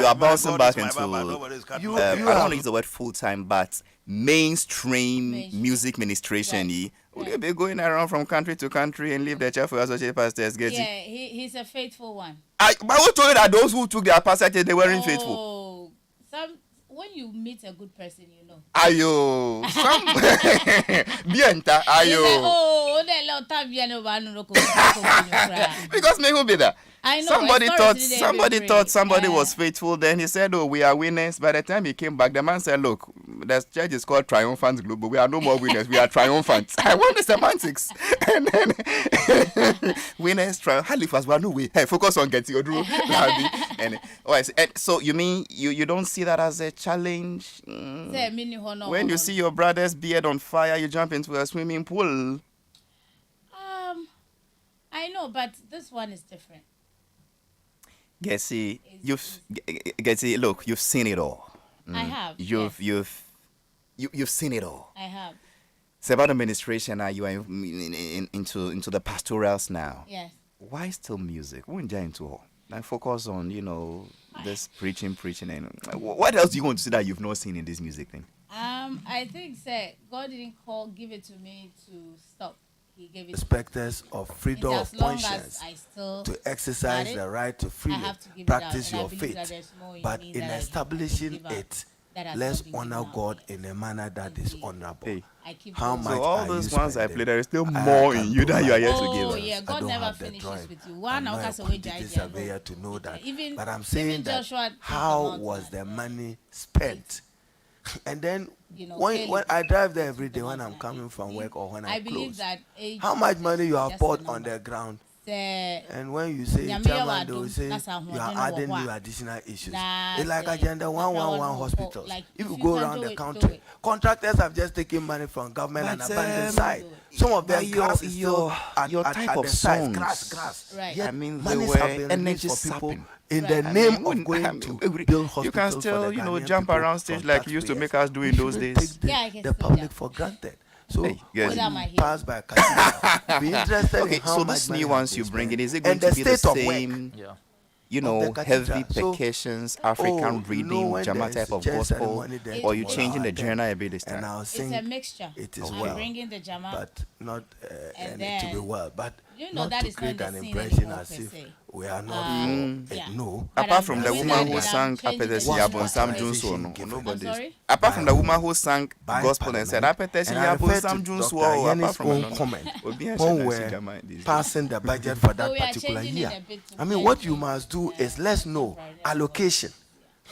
are bouncing back into I don't want to use the word full time, but mainstream music ministration. Would you be going around from country to country and leave the church for associate pastors? Get Yeah, he's a faithful one. but who told you that those who took their pastor they weren't faithful? Oh, when you meet a good person, you know. Ayo, bienta, ayo. Oh, they love bien over no Because me who be that? I know. Somebody thought somebody was faithful. Then he said, "Oh, we are winners." By the time he came back, the man said, "Look, the church is called Triumphant Global. We are no more winners. We are triumphant." I want the semantics. And then winners, Halifax. Well, no way. Hey, focus on getting your dream. And so you mean you don't see that as a challenge? When you see your brother's beard on fire, you jump into a swimming pool. I know, but this one is different. Look, you've seen it all. I have. You've seen it all. I have. It's about administration. Now you are into the pastorals now. Yes. Why still music? Wouldn't you into all? And focus on this preaching, and what else do you want to see that you've not seen in this music thing? I think God didn't give it to me to stop. He gave it Specters of freedom of conscience to exercise the right to freely practice your faith. But in establishing it, let's honor God in a manner that is honorable. How much all those ones I played, there is still more in you that you are yet to give. Oh yeah, God never finishes with you. One I'm not a quantity surveyor to know that. But I'm saying that how was the money spent? And then when I drive there every day when I'm coming from work or when I close, how much money you have poured on the ground? And when you say chairman, they will say you are adding new additional issues. It's like Agenda 111 hospitals. If you go around the country, contractors have just taken money from government and abandoned site. Some of them grass is still your type of songs. Grass. Right. I mean, Monies they have were been energy released for people sapping. in the name of going to build hospitals. You can still, for the Ghanaian jump people around stage from like you used to make us do in We those shouldn't days. take Yeah, I can the still public jump. for granted. So Hey, yes. pass by Cathedral. Be interested Okay, in how so much this money new has ones been you bring spent. in, is it going And to the be the state of work. same, of the heavy cathedral. So, percussions, African reading, when Jama there type is of church gospel, ceremony, there or you tomorrow changing the I'll attend genre a bit this and time? I'll It's sing a mixture. it is I'm well, bringing the Jama. but not And and to be then, well, but that not to is create not an the scene impression anymore, as per if se. we are not for Yeah. it. No. But Apart I'm from the doing woman that who and I'm sang changing the Apetesi genre. Yabon Sam Junso, I'm nobody. sorry? Apart from the woman who sang By gospel and said Apetesi and I Yabon refer Sam to Junso, Dr. apart Yenny's from own comment Obi and when Shana we're Shigama these days. passing the budget for So that we are particular changing year. it a bit to I mean, what you must do is let's know allocation.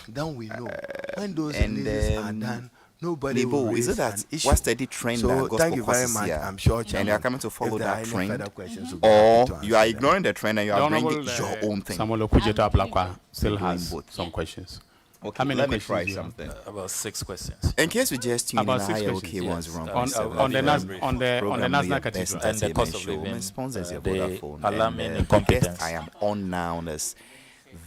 Then we know when those and releases are then done. Nobody will Nebo, raise is it an that issue. what's the trend that So gospel thank you very causes much. here? I'm sure, And you are Chairman, coming to follow if there are that any trend, further questions, we'll be or happy to you are answer them. ignoring the trend and you The are bringing Honorable your own thing. Samuel Okujeta I'm doing Ablakwa still Doing has both. some questions. Okay, How many let me questions try do you have? something. About 6 questions. In case we just tune in, About I 6 okay questions, one's yes. wrong. On the National Cathedral. And the cost of living, Women sponsors your the Vodafone. alarming And, incompetence. guest I am on now as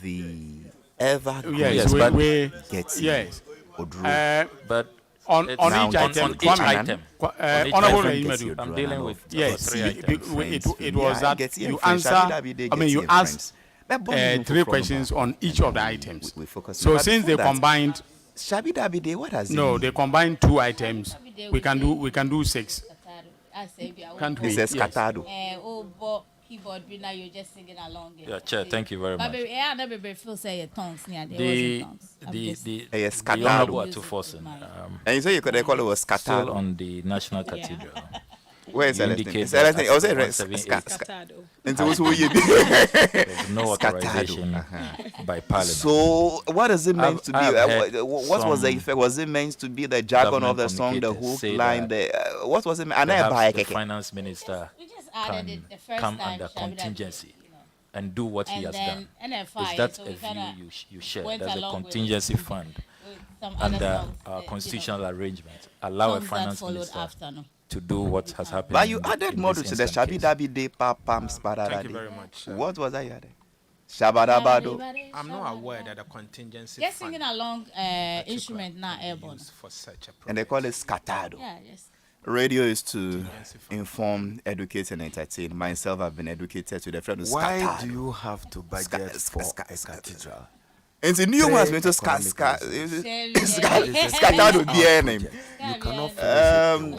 the ever Yes, but we gets yes. Odru. But On it's each now item, on each Kwame, item. On each Honorable item, Naimedu, I'm dealing with yes, 3 it items. was that you answer. I mean, you asked 3 questions on each of the items. So since they combined, Shabi Dabide, what has no, it they combined 2 items. We can do 6. Can't we? It says Yes. Katado. Keyboard, now you're just singing along. Yeah, Chair, thank you very much. But yeah, I never feel say your tongues near The Yes, the Honorable Katado. Atufosin, And you say they call it was still Katado. on the National Cathedral. Where is You Celestine? indicate Celestine, that was it as 178. Catado. Into who you There's no authorization Scatado. by Parliament. So, what is it meant to be? I've heard What was the some effect? Was it meant to be the jargon of the government song, the communicators hook say line? that What was it? And perhaps the finance minister We just added can it the first come time. under Shabby Dabide, contingency you know. and do what he And has done. then NFI, Is that so a we view kinda you share? went That's a along with contingency fund With some other under songs, our you constitutional know, arrangement allow a songs that finance followed minister after, no? to do what has happened. But you in- added in more this to the instant Shabi case. Dabi Day, Pa Pam Spada Thank you Day. very much. What was that you added? Shabadabado. I'm not aware that the contingency just singing along instrument now airborne for such a program. And they call it scatado. Yeah, yes. Radio is to inform, educate, and entertain. Myself, I've been educated to the friend of Why scatado. do you have to budget for a cathedral? And the new one's going to scatado be name.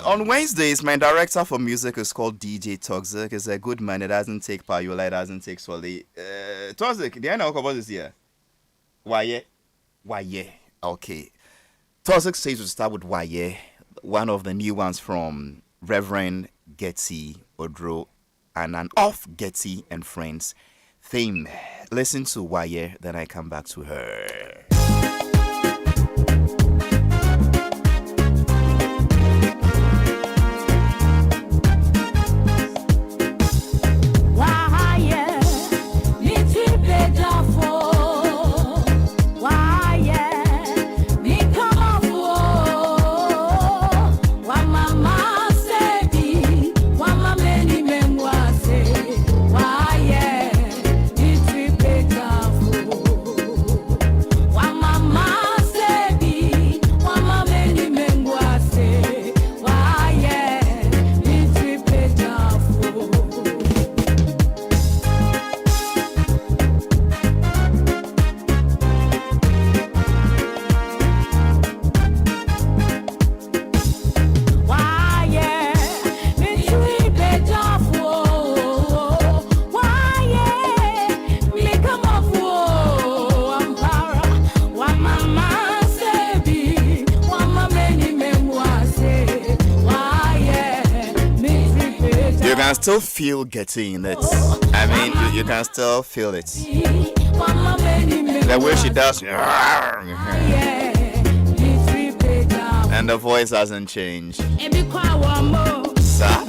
On Wednesdays, my director for music is called DJ Toxic. He's a good man. It doesn't take Payola, it doesn't take Swally. Toxic, the end of this year. Why? Okay. Toxic says we start with Why. One of the new ones from Reverend Getty Odro and an off Getty and Friends theme. Listen to Why, then I come back to her. Still feel getting it. I mean, you can still feel it. The way she does, and the voice hasn't changed. Sir?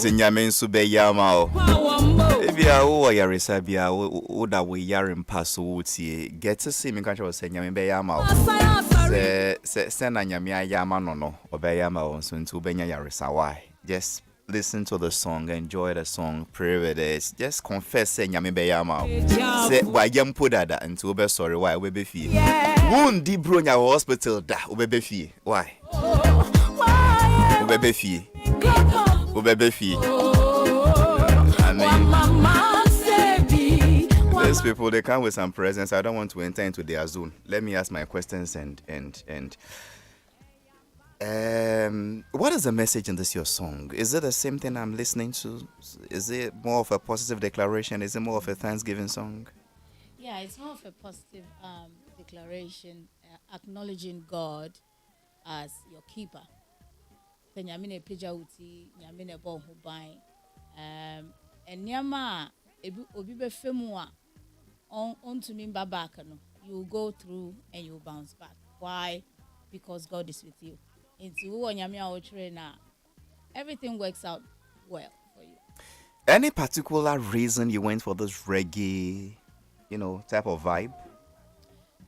Nyame nso be yama o ebia wo yaresa bia wo da we yarim pass wo tie get to see me kan try say nyame be yama o se na nyame ayama no obe yama o so nti obenya yaresa why just listen to the song, enjoy the song, pray with it, just confess say nyame be yama o say wa yam podada nti obe sorry why we be fie won di bro nya hospital da obe be fie why obe be fie I mean, these people, they come with some presents. I don't want to enter into their zone. Let me ask my questions and what is the message in this your song? Is it the same thing I'm listening to? Is it more of a positive declaration? Is it more of a Thanksgiving song? Yeah, it's more of a positive declaration, acknowledging God as your keeper. Nyamine peja uti nyamine bo ho ban enyama obi be femu a on to me back no you will go through and you will bounce back. Why? Because God is with you. Into wo nyame a wo na everything works out well for you. Any particular reason you went for this reggae, type of vibe?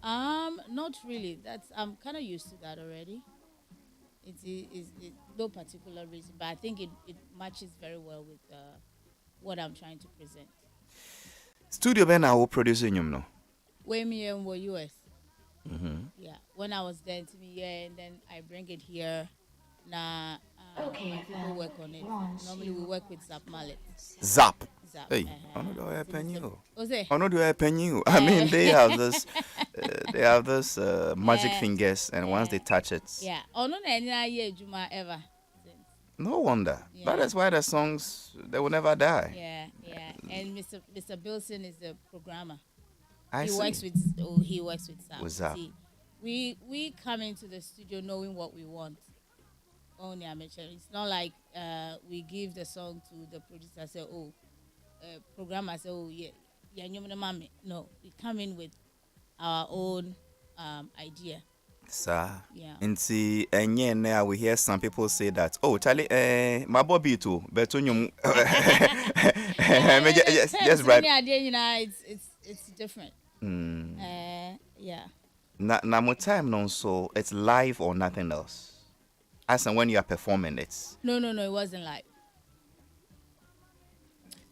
Not really. I'm kind of used to that already. It's no particular reason, but I think it matches very well with what I'm trying to present. Studio Ben, I will produce in no. When me in US. Yeah. When I was there to me here, and then I bring it here. Now, people work on it. Normally we work with Zap Mallet. Zap. Hey, I know do I pen you. I know do I pen you. I mean, they have this, magic fingers, and once they touch it. Yeah. Oh no, any Juma ever. No wonder. Yeah. That is why the songs they will never die. Yeah. And Mr. Bilson is the programmer. He works with Zap. See, we come into the studio knowing what we want. Only amateur. It's not like we give the song to the producer. Say, programmer say, no, we come in with our own idea. Sir. Yeah. And see, and now we hear some people say that, Charlie, my Bobby too, but I mean, yes, right. It's different. Yeah. Now, more time, no, so it's live or nothing else. As and when you are performing it. No, it wasn't live.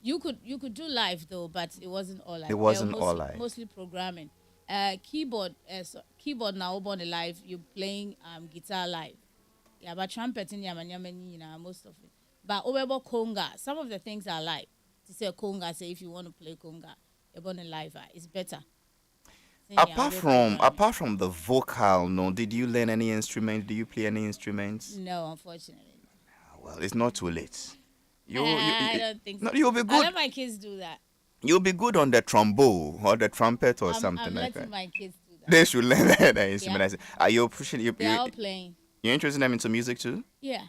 You could do live though, but it wasn't all live. It wasn't all live. Mostly programming. Keyboard now on the live. You're playing guitar live. Yeah, but trumpet in most of it. But over conga, some of the things are live. To say conga, say if you want to play conga, you're on a live. It's better. Apart from the vocal, no, did you learn any instrument? Do you play any instruments? No, unfortunately. Well, it's not too late. I don't think so. No, you'll be good. I let my kids do that. You'll be good on the trombone or the trumpet or something I'm like that. my kids do that. They should learn that instrument. Yeah. Are you pushing? They're all playing. You're interested them into music too? Yeah.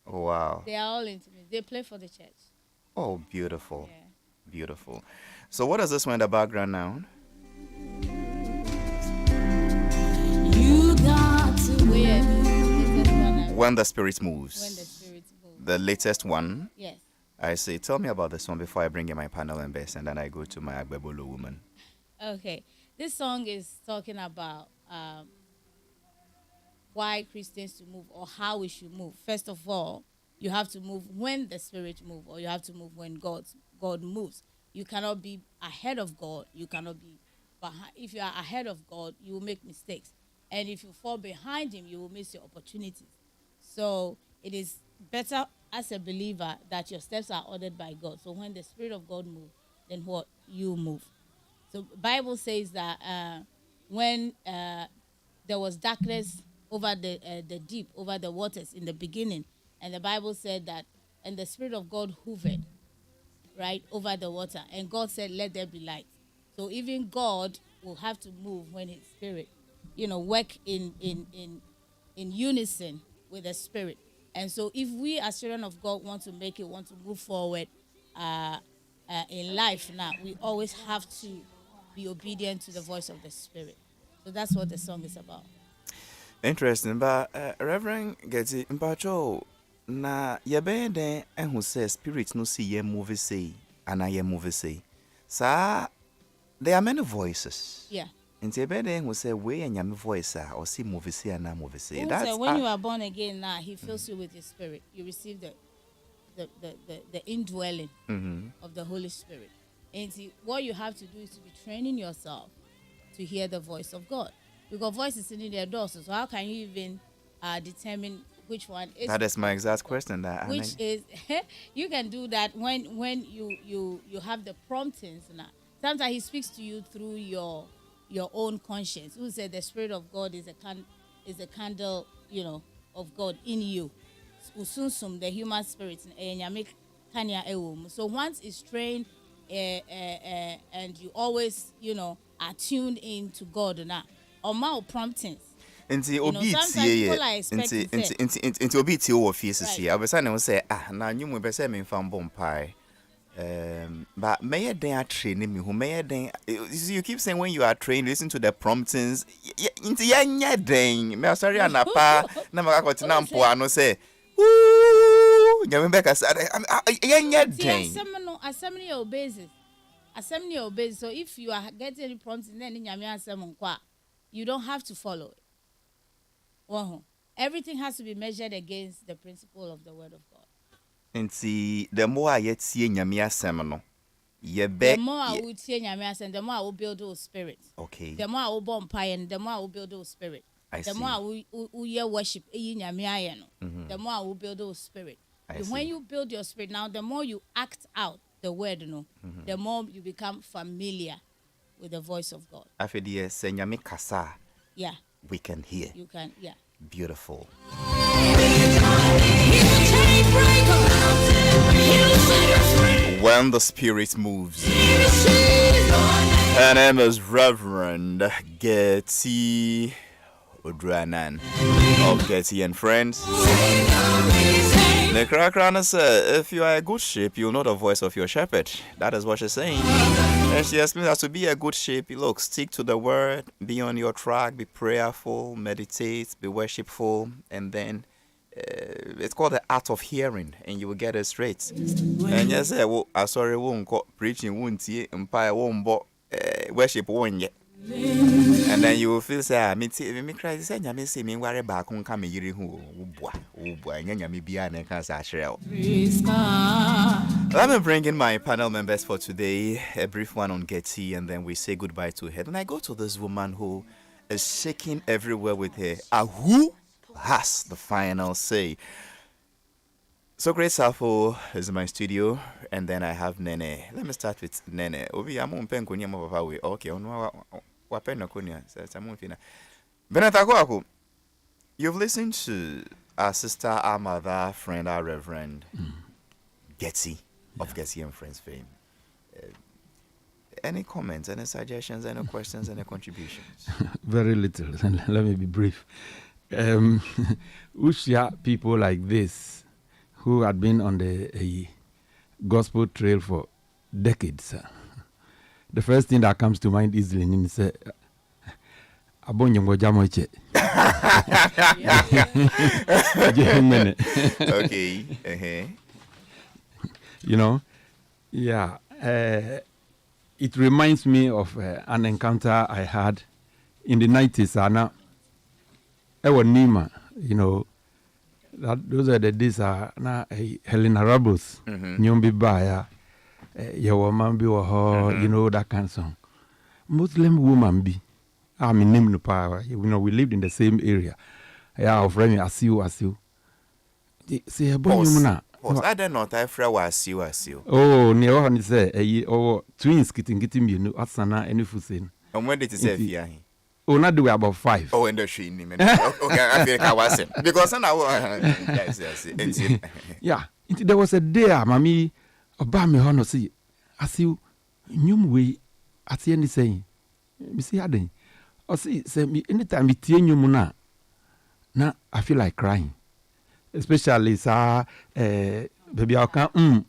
Oh, wow. They are all into music. They play for the church. Oh, beautiful. Yeah. Beautiful. So what is this one in the background now? You got to wear When the Spirit Moves. When the Spirit Moves. The latest one? Yes. I say, tell me about this one before I bring in my panel and bass, and then I go to my Agbebolo woman. Okay. This song is talking about why Christians to move or how we should move. First of all, you have to move when the Spirit moves, or you have to move when God moves. You cannot be ahead of God. You cannot be behind. If you are ahead of God, you will make mistakes. And if you fall behind him, you will miss your opportunities. So it is better as a believer that your steps are ordered by God. So when the Spirit of God moves, then what? You move. So Bible says that when there was darkness over the deep, over the waters in the beginning, and the Bible said that, and the Spirit of God hovered, right, over the water, and God said, let there be light. So even God will have to move when his Spirit, work in unison with the Spirit. And so if we as children of God want to move forward in life now, we always have to be obedient to the voice of the Spirit. So that's what the song is about. Interesting, but Reverend Getty Mpacho, na yebede who says spirit no see ye movie say and I movie say. Sa there are many voices. Yeah. And yebede who say we and yami voice or see movie say and I movie say. That's when you are born again now, he fills you with his Spirit. You receive the indwelling of the Holy Spirit. And see, what you have to do is to be training yourself to hear the voice of God. Because voice is in their doors. So how can you even determine which one is? That is my exact question. You can do that when you have the promptings now. Sometimes he speaks to you through your own conscience. Who said the Spirit of God is a candle, of God in you. The human spirit. So once it's trained and you always, are tuned in to God now. Or more promptings. Nti obi tie nti obi tie wo office see abesa na say na nyumu be say me fam bompai but may den a train me who may den you keep saying when you are trained listen to the promptings nti yanya den me sorry anapa na makakoti na mpo ano say nyame be ka say yanya den assembly obeys so if you are getting any prompting then nyame asem nkwa you don't have to follow it. Well, everything has to be measured against the principle of the word of God. And see, the more I yet see nyame asem no, the more I would see nyame asem, the more I will build those spirits. Okay. The more I will bomb pie and the more I will build those spirits. The more I will hear worship, the more I will build those spirits. When you build your spirit, now the more you act out the word, the more you become familiar with the voice of God. Yeah. We can hear. You can, yeah. Beautiful. When the Spirit moves. Her name is Reverend Getty Odranan of Getty and Friends. The Krakran said, if you are a good sheep, you'll know the voice of your shepherd. That is what she's saying. And she explains that to be a good sheep, look, stick to the word, be on your track, be prayerful, meditate, be worshipful, and then it's called the art of hearing, and you will get it straight. And yes, I sorry, won't preaching, won't see, empire won't worship won't yet. And then you will feel say, me cry, say, me see me worry back on come yiri who, boy, and me be an cancer shell. Let me bring in my panel members for today, a brief one on Getty, and then we say goodbye to her. And I go to this woman who is shaking everywhere with her. Who has the final say? So Great Safo is in my studio, and then I have Nene. Let me start with Nene. Obi amu mpenko nyama papa we. Okay, onwa wapenda kunya. Samu fina. Benatako, you've listened to our sister, our mother, friend, our reverend, Getty of Getty and Friends fame. Any comments, any suggestions, any questions, any contributions? Very little. Let me be brief. Ushia people like this who had been on the gospel trail for decades. The first thing that comes to mind is Lenin said, okay. You know, yeah. It reminds me of an encounter I had in the 90s. Nima, you know, those are the days. Helena Rabos, Nyombi Baya, Yawamambi Waho, you know, that kind of song. Muslim woman be. I mean, name power. You know, we lived in the same area. Yeah, our friend Asiu. Say a boy, I don't know if I was you. Oh, near one say, twins getting you know, Asana and Fusin. And when did you say, yeah? Oh, not do about 5. Oh, and the she okay, I think I was it. Because I yes. Yeah, there was a day, Mammy, about me, honor see, as you knew way at the end saying, Missy Aden, or see, say me anytime we tear you muna. Now I feel like crying. Especially baby I can you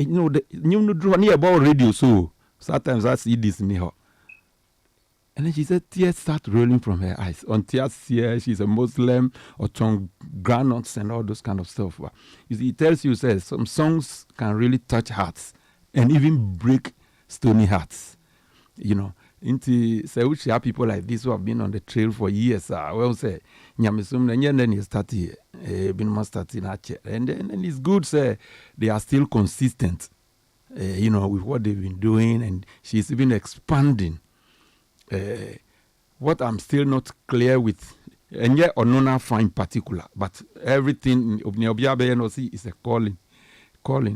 know the you draw near about radio so sometimes I see this in her. And then she said tears start rolling from her eyes. On tears here, she's a Muslim or tongue groundnuts and all those kind of stuff. You see, it tells you says some songs can really touch hearts and even break stony hearts. You know. Into say which are people like this who have been on the trail for years. Well say nyamisum and then you start been starting and then it's good say they are still consistent you know with what they've been doing, and she's even expanding what I'm still not clear with, and yet Onona in particular, but everything is a calling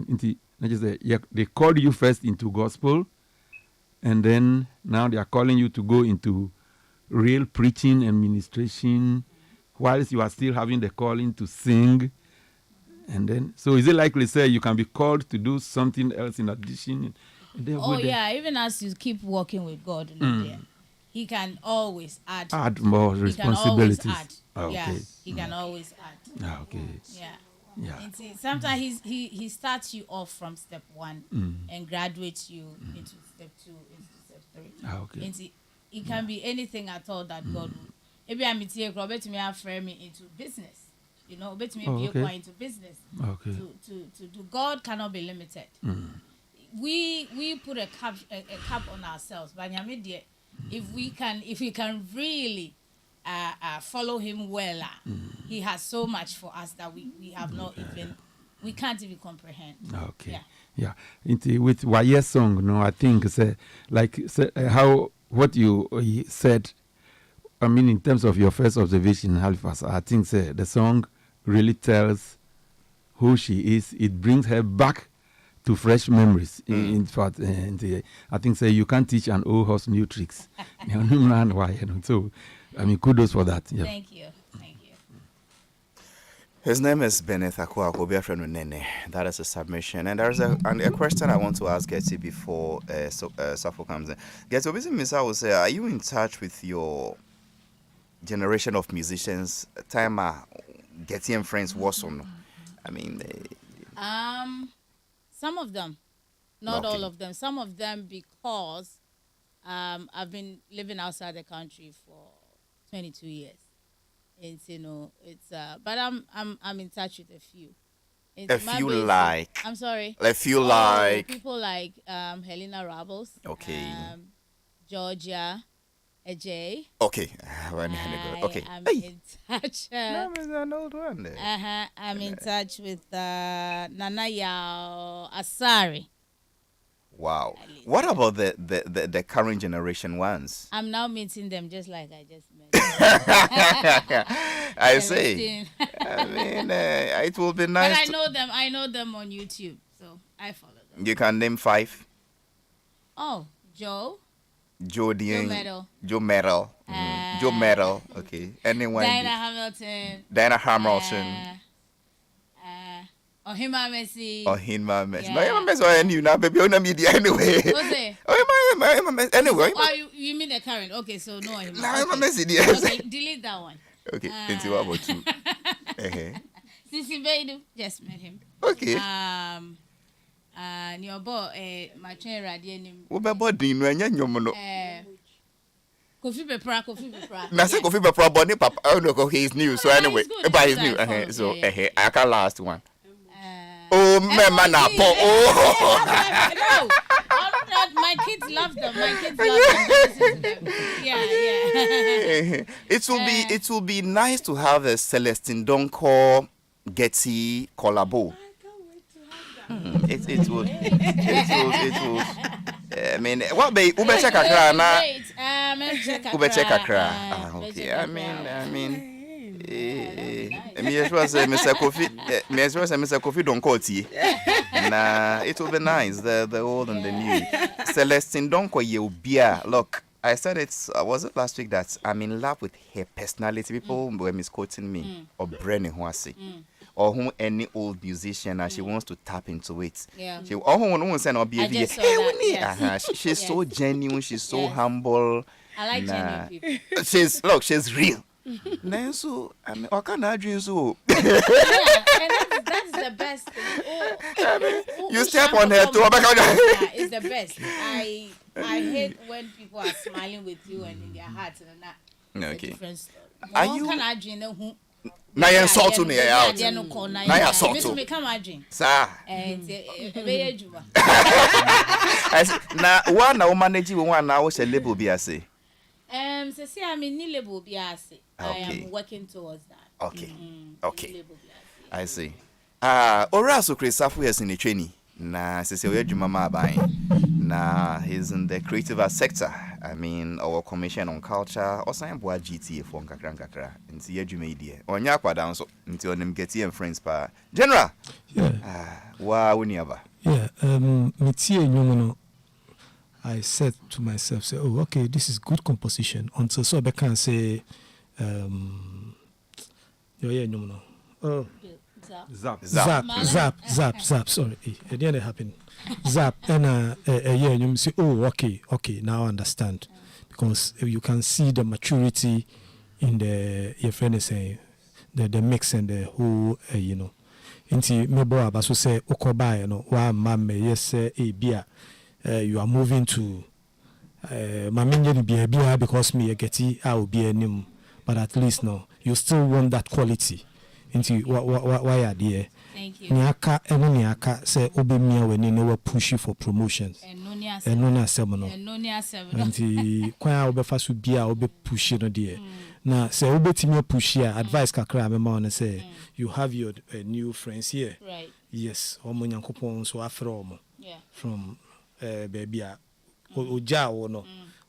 into they call you first into gospel. And then now they are calling you to go into real preaching and ministration, whilst you are still having the calling to sing. And then, so is it likely say you can be called to do something else in addition? Even as you keep working with God, He can always add more responsibilities. He can always add. Okay. Yeah. And see, sometimes he starts you off from step 1 and graduates you into step 2, into step 3. Okay. And see, it can be anything at all that God will. Maybe I'm to frame me into business. You know, bet me be into business. Okay. To do. God cannot be limited. We put a cap on ourselves, but if we can really follow him well, he has so much for us that we have not even, we can't even comprehend. Okay. Yeah. With Waye's song, no, I think how what you said. I mean, in terms of your first observation in Halifax, I think the song really tells who she is. It brings her back to fresh memories. In fact, I think you can't teach an old horse new tricks. So, I mean, kudos for that. Yeah. Thank you. His name is Beneth Akwa Nene. That is a submission. And there's a question I want to ask Getty before Safo comes in. Getty, I will say, are you in touch with your generation of musicians? Time Getty and Friends was on. I mean, some of them, not all of them. Some of them because I've been living outside the country for 22 years. It's it's but I'm in touch with a few. A few like. I'm sorry. A few like people like Helena Rabbles. Okay. Georgia, AJ. Okay. Okay. I'm in touch. An old one there. I'm in touch with Nana Yao Asari. Wow. What about the current generation ones? I'm now meeting them just like I just met. I see. I mean, it will be nice. But I know them on YouTube, so I follow them. You can name 5. Oh, Joe Medal. Joe Medal. Okay. Anyone? Diana Hamilton. Ohima Messi. No, Ohima Messi or you now, baby, on the media anyway. Ohima Messi anyway. Oh, you mean the current? Okay, so no Ohima. No, Ohima Messi, yes. Okay, delete that one. Okay, what about you? Sisi Beidu, just met him. Okay. Your boy, my train radio. What about Dino and Yomono? Kofi Bepra. Now say Kofi Bepra, Bonnie Papa. Oh no, he's new. So anyway, but he's new. So I can last one. Oh, man, no, my kids love them. Yeah. It will be nice to have a Celestine Donko Getty collabo. It will. I mean, what be Ube check akra na? Ube check akra. Okay. I mean. Mr. Kofi don't call tea. Nah, it will be nice. The old and the new. Celestine Donko Yeubia. Look, I said was it last week that I'm in love with her personality. People were misquoting me or Brennan Huasi. Or whom any old musician and she wants to tap into it. Yeah. She she's so genuine, she's so humble. I like genuine people. She's real. So I mean, I can't dream so. And that's the best thing. You step on her too. It's the best. I hate when people are smiling with you and in their hearts and that. Okay. Are you? Na yen salt to me out. Na yen salt to. Me come adwin. Sir. Ebe ejuma. Na one na manage one na wo she label bi ase. See, I'm in label bi ase. I am working towards that. Okay. Okay. I see. Ora so Christopher is in the training. Na se we adwuma ma aban. Na he's in the creative arts sector. I mean, our commission on culture or some boy GTA for kakra. Nti adwuma idie. Onya kwada nso. Nti onim geti and friends pa. General. Yeah. Wa woni aba. Yeah, me tie nyumo I said to myself, say, oh, okay, this is good composition. Until so I can say, Zap. Sorry, it didn't happen. Zap, and you say, oh, okay, now I understand, because you can see the maturity in your friend is saying the mix and the whole, Inti mebo abaso say okoba wa mame yes bia. You are moving to Maminja be because me getty I will be a name, but at least no, you still want that quality. Into why are there? Thank you. Niaka say obe me when you know push you for promotions. And nonia semono. And the kwa obe fasu bia obe push no there. Now say obe timi push here advice kakra me ma say you have your new friends here. Right. Yes, omo nyankopon so afro omo. Yeah. From baby oja no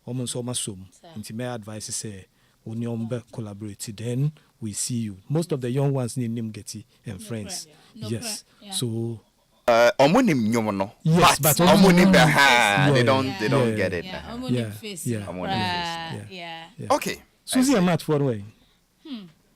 omo so masom nti my advice say oni ombe collaborate then we see you. Most of the young ones need name getty and friends. Yes. So omonim nyomo no. Yes, but omonim they don't get it. Yeah, omonim face. Yeah. Okay. Susie and Matt for way.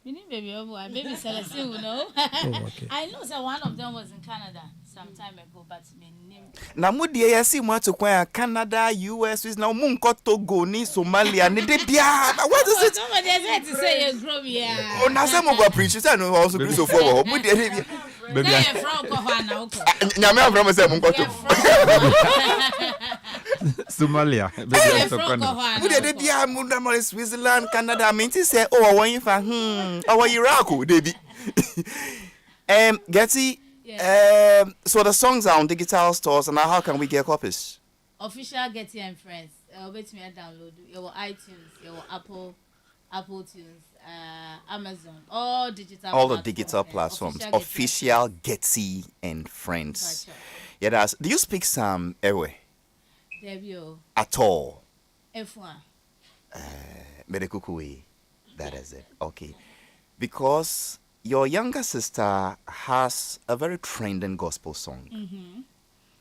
Baby Celestine will know. Okay. I know that one of them was in Canada some time ago, but me name. Na mudi ya si mwatu kwa Canada, US, Swiss, na munko Togo ni Somalia ni de bia. What is it? Somebody has had to say you grow here. Oh, na se mo go preach, say no also preach so for. Mudi ya bia. Baby. Nyame afro mo say munko to. Somalia. Who did be a Switzerland, Canada? I mean, to say, oh, when you find, oh, Iraq, Debbie. Getty, so the songs are on digital stores, and now how can we get copies? Official Getty and Friends. Wait me download your iTunes, your Apple Tunes, Amazon, all the digital platforms. Official Getty and Friends. Yeah, that's. Do you speak some Ewe? At all? F1. Medekukui. That is it. Okay. Because your younger sister has a very trending gospel song. Mm-hmm.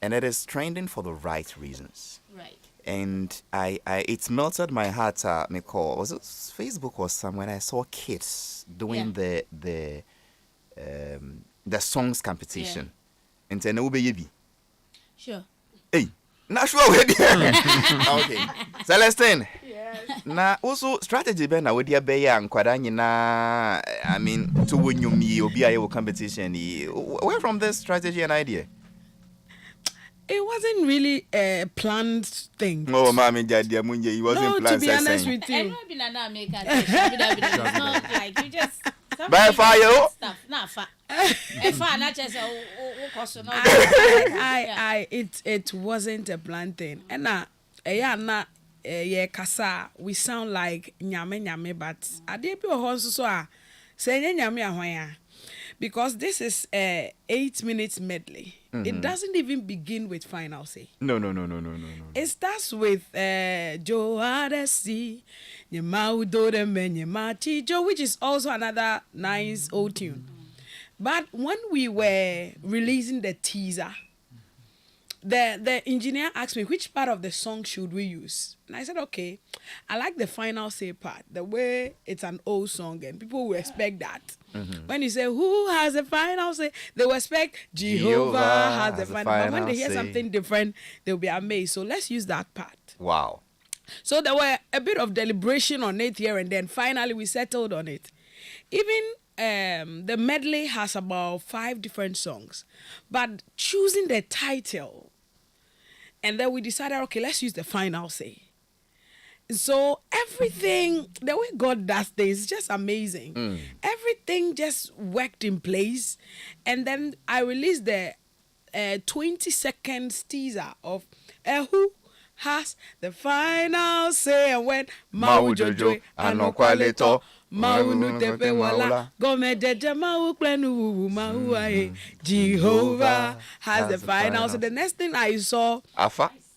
And it is trending for the right reasons. Right. And it's melted my heart. Was it Facebook or somewhere? I saw kids doing the songs competition. And then Ubeyebi. Sure. Hey, not sure where okay. Celestine. Yes. Na also strategy be na we dia be ya nkwada nyina. I mean, to win you me obi aye competition. Where from this strategy and idea? It wasn't really a planned thing. Oh, mommy, daddy, it wasn't planned. To be honest with you. Like you just. By fire. Stuff, not fire. Not just it wasn't a planned thing. And kasa, we sound like nyame, but I did be a horse so say nyame. Because this is a 8 minutes medley. Mm-hmm. It doesn't even begin with final say. No. It starts with Jo Adesi, which is also another nice old tune. But when we were releasing the teaser, the engineer asked me which part of the song should we use. And I said, okay, I like the final say part, the way it's an old song and people will expect that. Mm-hmm. When you say, who has the final say? They will expect Jehovah has the final. But when they hear something different, they'll be amazed. So let's use that part. Wow. So there were a bit of deliberation on it here and then. Finally, we settled on it. Even the medley has about 5 different songs. But choosing the title, and then we decided, okay, let's use the final say. So everything, the way God does things is just amazing. Everything just worked in place. And then I released the 20-second teaser of who has the final say. And when Mau Jojo Anokwaleto Mau Tepe Wala Gomedeja Mau Plenu Mau Ae Jehovah has the final say. The next thing I saw,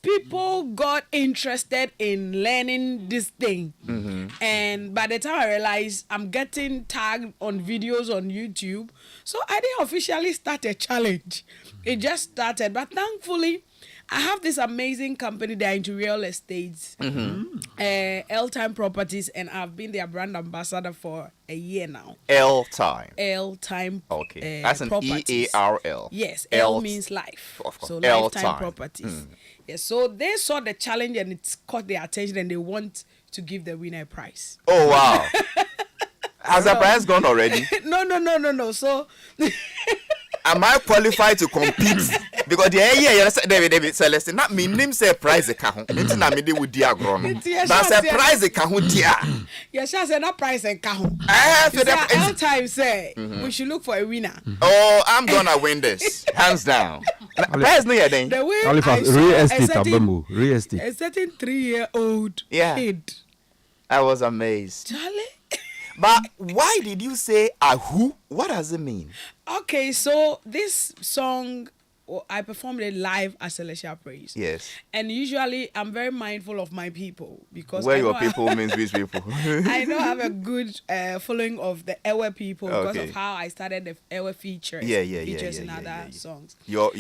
people got interested in learning this thing. Mm-hmm. And by the time I realized I'm getting tagged on videos on YouTube, so I didn't officially start a challenge. It just started. But thankfully, I have this amazing company. They're into real estate, L-Time Properties, and I've been their brand ambassador for a year now. L-Time. L-Time. Okay. That's an Properties. EARL. Yes. L means life. Of course. So Lifetime Properties. Yes. So they saw the challenge and it caught their attention and they want to give the winner a prize. Oh wow. Has the prize gone already? No. So am I qualified to compete? Because the David Celeste, not me name say prize account. Not me with diagram. That's a prize account. Yes, I said not prize account. L-Time say we should look for a winner. Oh, I'm gonna win this. Hands down. Prize no yeah then. The way Halifax real estate. A certain 3-year-old kid. I was amazed. Charlie. But why did you say who? What does it mean? Okay, so this song, I performed it live at Celestial Praise. Yes. And usually I'm very mindful of my people because where your people means which people. I know I have a good following of the Ewe people because of how I started the Ewe features. Features in other songs. Your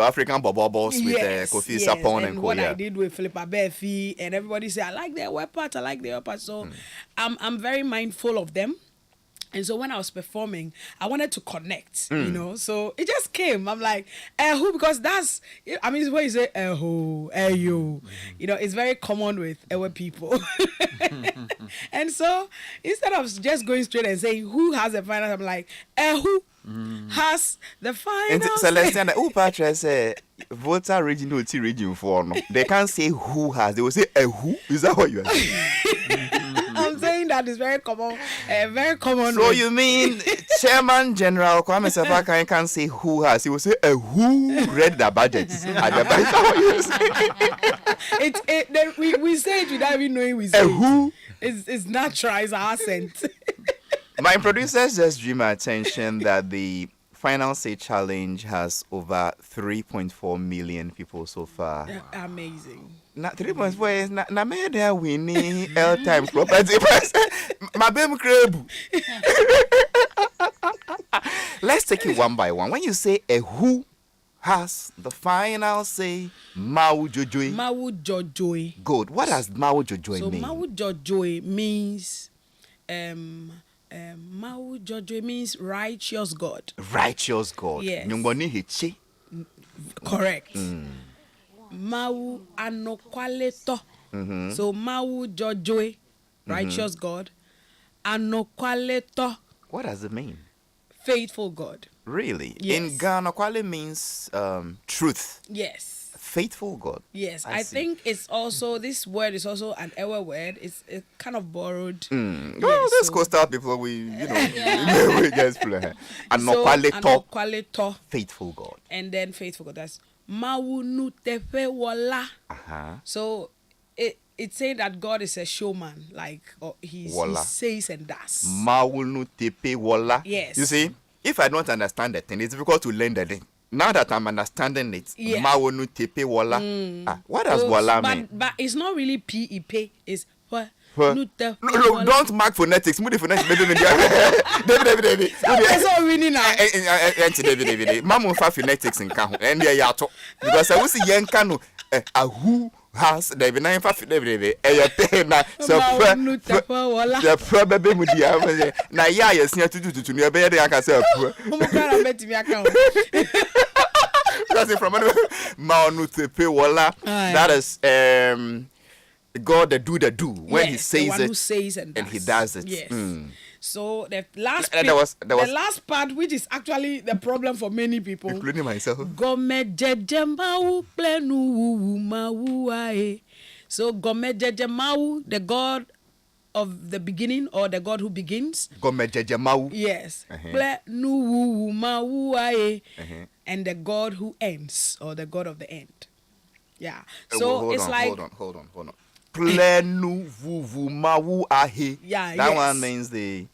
African bobos with Kofi Sapon and what I did with Philippa Befi and everybody say I like the Ewe part. So I'm very mindful of them. And so when I was performing, I wanted to connect, you know. So it just came. I'm like, who? Because that's, I mean, it's when you say, who, you. You know, it's very common with our people. And so instead of just going straight and saying, who has the final, I'm like, who has the final Celestian, Patria say voter region to region 4. No, they can't say who has. They will say a who. Is that what you are saying? I'm saying that is very common. Very common. So you mean Chairman General Kwame Sefa can't say who has. He will say a who read the budget. Is that what you say? We say it without even knowing we say a who. It's natural. It's our accent. My producers just drew my attention that the Final Say Challenge has over 3.4 million people so far. Amazing. Now 3.4 is na me there winning L times property price. My baby crab. Let's take it one by one. When you say a who has the final say, Mau Jojoi. Mau Jojoi. Good. What does Mau Jojoi mean? So Mau Jojoi means Mau Jojoi means righteous God. Righteous God. Yes. Correct. Mau Anokwaleto. So Mau Jojoi, righteous God. Anokwaleto. What does it mean? Faithful God. Really? Yes. In Ghana, Kwale means truth. Yes. Faithful God. Yes, I think it's also, this word is also an Ewe word. It's kind of borrowed. Well, this coastal people, we just play. Anokwaleto. Faithful God. And then faithful God. That's Mawunu Tefe Wala. So it's saying that God is a showman, like he says and does. Mawunu Tepe Wala. Yes. You see, if I don't understand the thing, it's difficult to learn the thing. Now that I'm understanding it, Mawunu Tepe Wala. What does Wala mean? But it's not really P-E-P. It's no, don't mark phonetics. Move the phonetics. David. That's all we need now. David. Mamu fa phonetics in Kahu. And they are because I was a young Kanu. A who has David? I am fa David. So the probably mudia. Na ya yes near to near bed. I can say. That's from Mawunu Tepe Wala. That is God that do when he says the one it who says and he does it. Yes. So the last the last part, which is actually the problem for many people, including myself. So Gome Jejemau, the God of the beginning, or the God who begins. Yes. And the God who ends, or the God of the end. Yeah. So it's like hold on. Plenu vuvu mawu ahe. Yeah, that one means the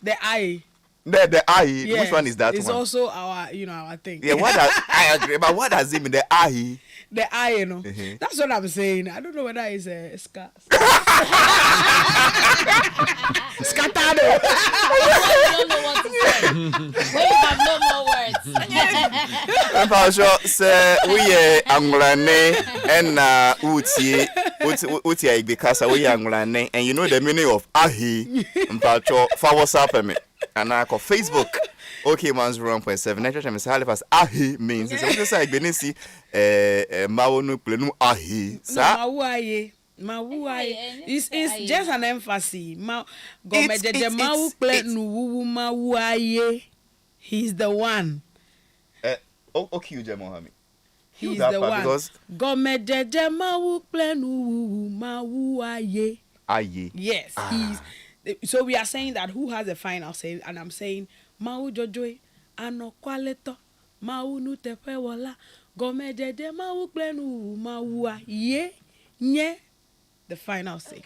I. The I. Yes. Which one is that it's one? It's also our thing. Yeah, I agree, but what does it mean? The I. The I, That's what I'm saying. I don't know whether it's a ska. Scatado. I don't know what to say. When you have no more words. I'm sure, sir, we Anglane and Uti because we Anglane, and you know the meaning of ahi. I'm sure, for WhatsApp me, and I call Facebook. Okay, man's 1.7. Next time is Halifax ahi means it's just like Benisi Mawunu Plenu ahi. Mawuaye. It's just an emphasis. He's the one. Okay, Mohammed. He's the one. Because yes, he's. So we are saying that who has the final say, and I'm saying Mau Jojoi Anokwaleto Mau Nutepe Wala Gomejeje Mau Plenu Mau Nye. The final say.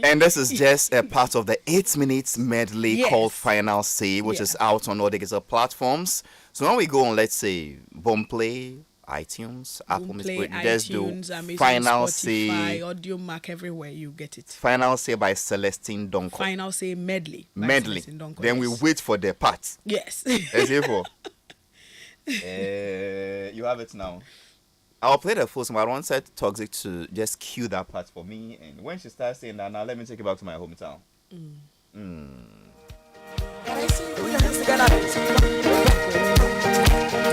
And this is just a part of the 8 minutes medley called Final Say, which is out on all the digital platforms. So when we go on, let's say, Boomplay, iTunes, Apple Music, just do Amazon, Final Spotify, Say. Audio Mac, everywhere you get it. Final Say by Celestine Donko. Final Say medley. Medley. Then we wait for the part. Yes. As if you have it now. I'll play the first one. I want said Toxic to just cue that part for me. And when she starts saying that, now let me take you back to my hometown.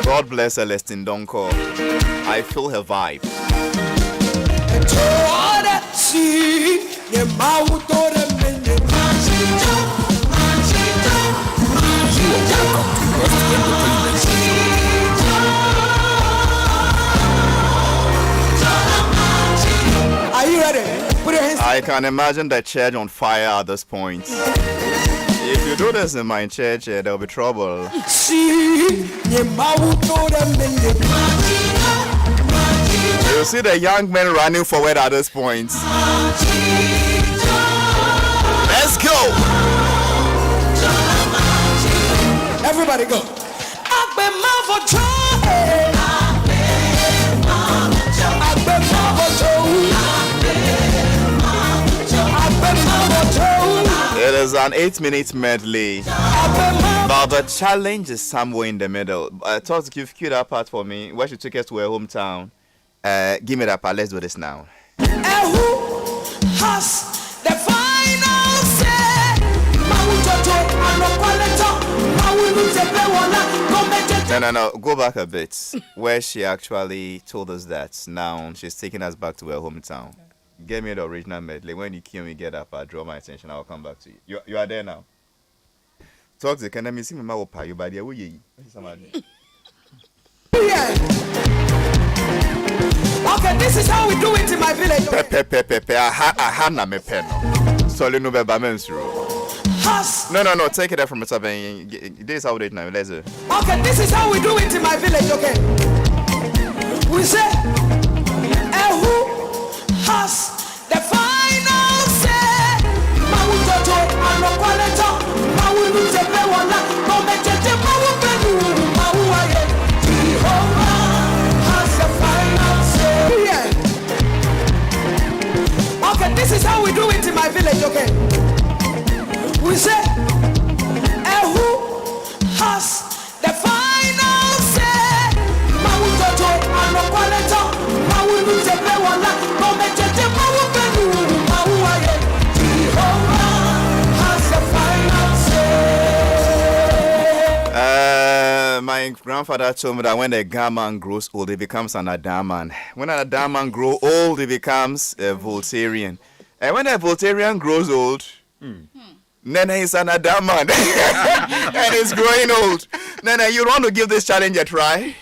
God bless Celestine Donko. I feel her vibe. You are welcome to Entertainment Show. Are you ready? Put your hands. I can imagine the church on fire at this point. If you do this in my church, there'll be trouble. You see the young men running forward at this point. Let's go. Everybody go. It is an 8-minute medley, but the challenge is somewhere in the middle. Talk, you've queued that part for me. Where she took us to her hometown. Give me that part. Let's do this now. Who has the final say? No. Go back a bit. Where she actually told us that now she's taking us back to her hometown. Get me the original medley. When you cue me, get up, draw my attention. I'll come back to you. You are there now. Talk to can I miss him? You by the way. Okay, this is how we do it in my village. Pepe. I had me pen. Sorry, no be mensuru. No. Take it from the top. This is how we do it now. Let's do. Okay, this is how we do it in my village. Okay, we say, who has the final say? Mawutoto anokwaleto mawulutebe wala kometete mawubenu mawuaye. Jehovah has the final say. Yeah. Okay, this is how we do it in my village. Okay, we say, who has the final say? Mawutoto anokwaleto mawulutebe wala kometete mawubenu mawuaye. Jehovah has the final say. My grandfather told me that when a Gaman grows old, he becomes an Adaman. When an Adaman grows old, he becomes a Voltarian. And when a Voltarian grows old, Nana is an Adaman. And he's growing old. Nana, you want to give this challenge a try?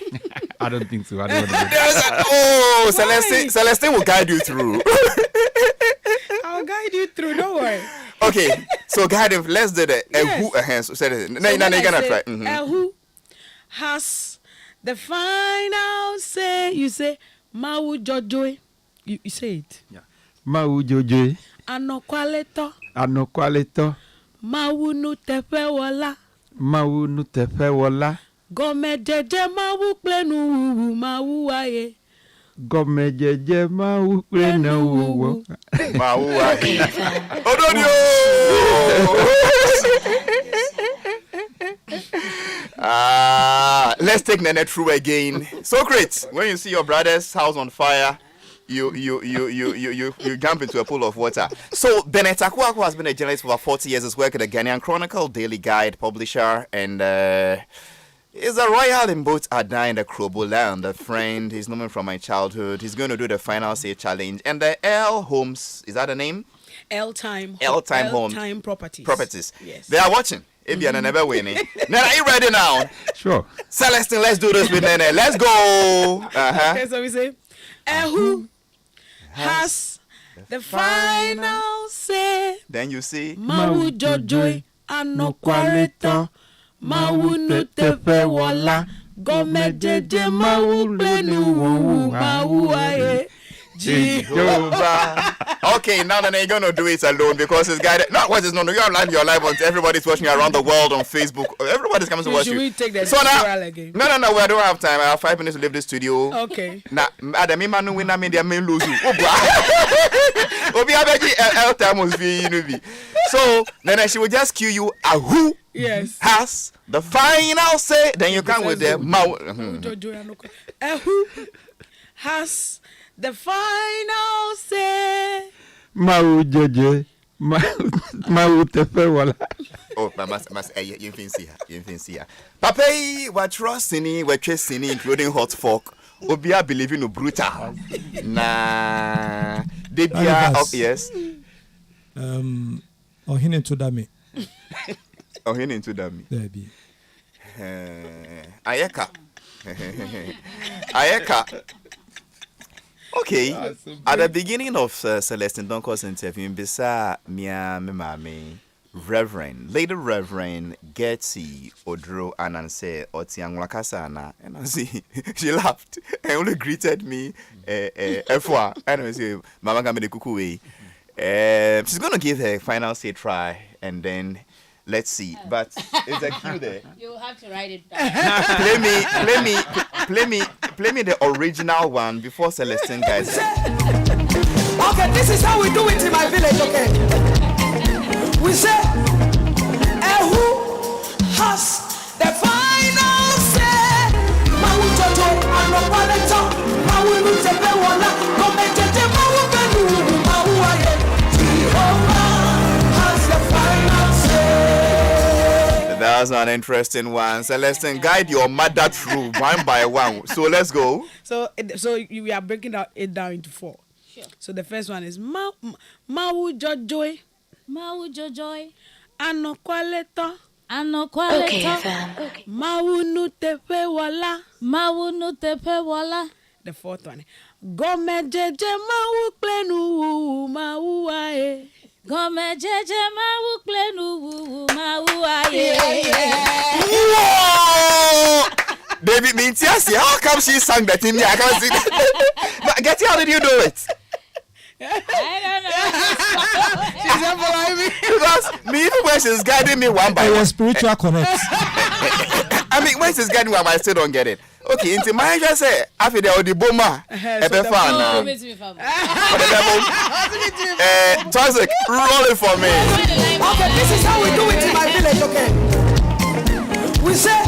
I don't think so. I don't want to. Celestine will guide you through. I'll guide you through, don't worry. Okay, so guide him. Let's do the who hands. So you're gonna try. Who has the final say? You say Mawu Jojoy. You say it. Yeah. Mawu Jojoy. Anokwaleto. Mawu nu tefe wala. Gomejeje mawu plenu mawu aye. Gomejeje mawu plenu mawu aye. Ododio. Let's take Nene through again. So great. When you see your brother's house on fire, you jump into a pool of water. So Bennett Akwaku has been a journalist for over 40 years. He's worked at the Ghanaian Chronicle, Daily Guide, publisher, and is a royal in both Ada and the Krobo land. A friend. He's known from my childhood. He's going to do the final say challenge. And the L Homes, is that the name? L-Time Homes. L-Time Properties. Yes. They are watching. Nene, are you ready now? Sure. Celestine, let's do this with Nene. Let's go. Okay, so we say, who has the final say? Then you see, Mawu Jojoy Anokwaleto Mawu nu tefe wala Gomejeje mawu plenu mawu aye. Jehovah. Okay, now then you're going to do it alone because it's guided. No, what is no, you're live your live on. Everybody's watching you around the world on Facebook. Everybody's coming to watch you. Should we take the so now, again? No, we don't have time. I have 5 minutes to leave the studio. Okay. Now, Adam, man, we na me they may lose you. Obi abeji L time was be. So then she will just cue you a who has the final say. Then you come with the mouth. Who has the final say? Mawu Jojoy. Mawu tefe wala. Oh, you can see her. Papa, we're trusting, including hot folk. Obia believing no brutal. Nah, they be up. Yes. Ohine to dami. Ohine to dami. There be. Ayeka. Ayeka. Okay. At the beginning of Celestine Donko's interview, Bisa Mia Mimami, Lady Reverend Getty Odro Ananse Otiang Wakasana, and I see she laughed and only greeted me F1 and I say Mama Gamede Kukui. She's gonna give her final say try and then let's see. But it's a cue there. You'll have to write it down. Play me the original one before Celestine, guys. Okay, this is how we do it in my village, okay? We say, who has the final say? Mawu Jojo, Ano Paleto, Mawu Lutepe Wala, Komejete Mawu Benu, Mawu Aye. Jehovah has the final say. That's an interesting one. Celestine, guide your mother through one by one. So let's go. So we are breaking it down into 4. Sure. So the first one is Mawu Jojo. Mawu Jojo. Ano Kwaleto. Okay. Mawu Nutepe Wala. Mawu Nutepe Wala. The 4th one. Gome jeje mawu plenu mawu aye. Gome jeje mawu plenu mawu aye. Whoa! Baby, how come she sang that in me? I can't see that. But Getty, how did you do it? I don't know. She's following me. Because me, even when she's guiding me one by one. Spiritual connect. I mean, when she's guiding me, I still don't get it. Okay, into my just say, after the Odiboma, Toxic, roll it for me. Okay, this is how we do it in my village, okay? We say,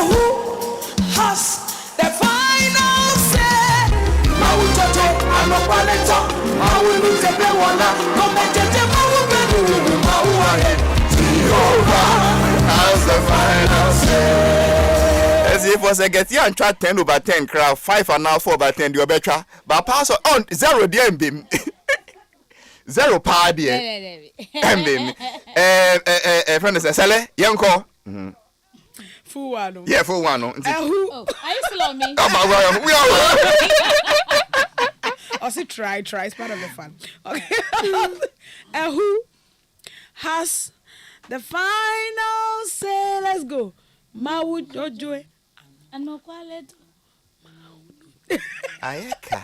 who has the final say? Mawu Jojo, Ano Paleto, Mawu Lutepe Wala, Komejete Mawu Benu, Mawu Aye. Jehovah has the final say. As if was a get you and try 10 over 10 crowd, 5 and now 4 over 10, you're better. But pass on 0 DM. 0 power dear. Friend says, Sally, young call. Full one. Yeah, full one. Are you still on me? Come on, we are. Also, try. It's part of the fun. Okay. Who has the final say? Let's go. Mawu Jojo. Ano Kwaleto. Ayeka.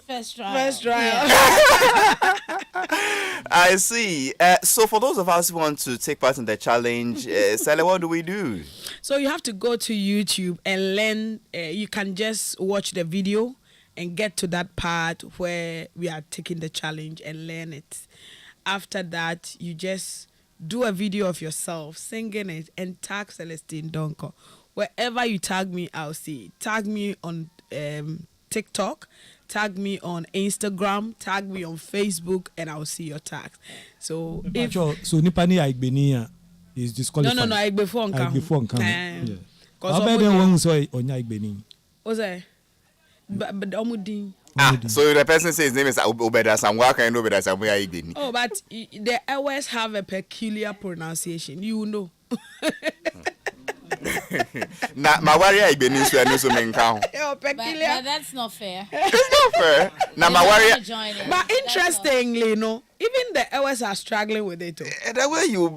First trial. I see. So for those of us who want to take part in the challenge, Sally, what do we do? So you have to go to YouTube and learn. You can just watch the video and get to that part where we are taking the challenge and learn it. After that, you just do a video of yourself singing it and tag Celestine Donko. Wherever you tag me, I'll see it. Tag me on TikTok, tag me on Instagram, tag me on Facebook, and I'll see your tags. So if so Nipani Aigbenia is disqualified. No, Aigbefor Nkan. Yeah. How about the one so on Aigbeni? What's that? But Omudin. So the person says his name is Obeda Samwaka and Obeda Samwaka Igini. Oh, but they always have a peculiar pronunciation. You know. Na Mawaria Igini so and so menka. But that's not fair. It's not fair. Na Mawaria. But interestingly, no, even the LS are struggling with it too. The way you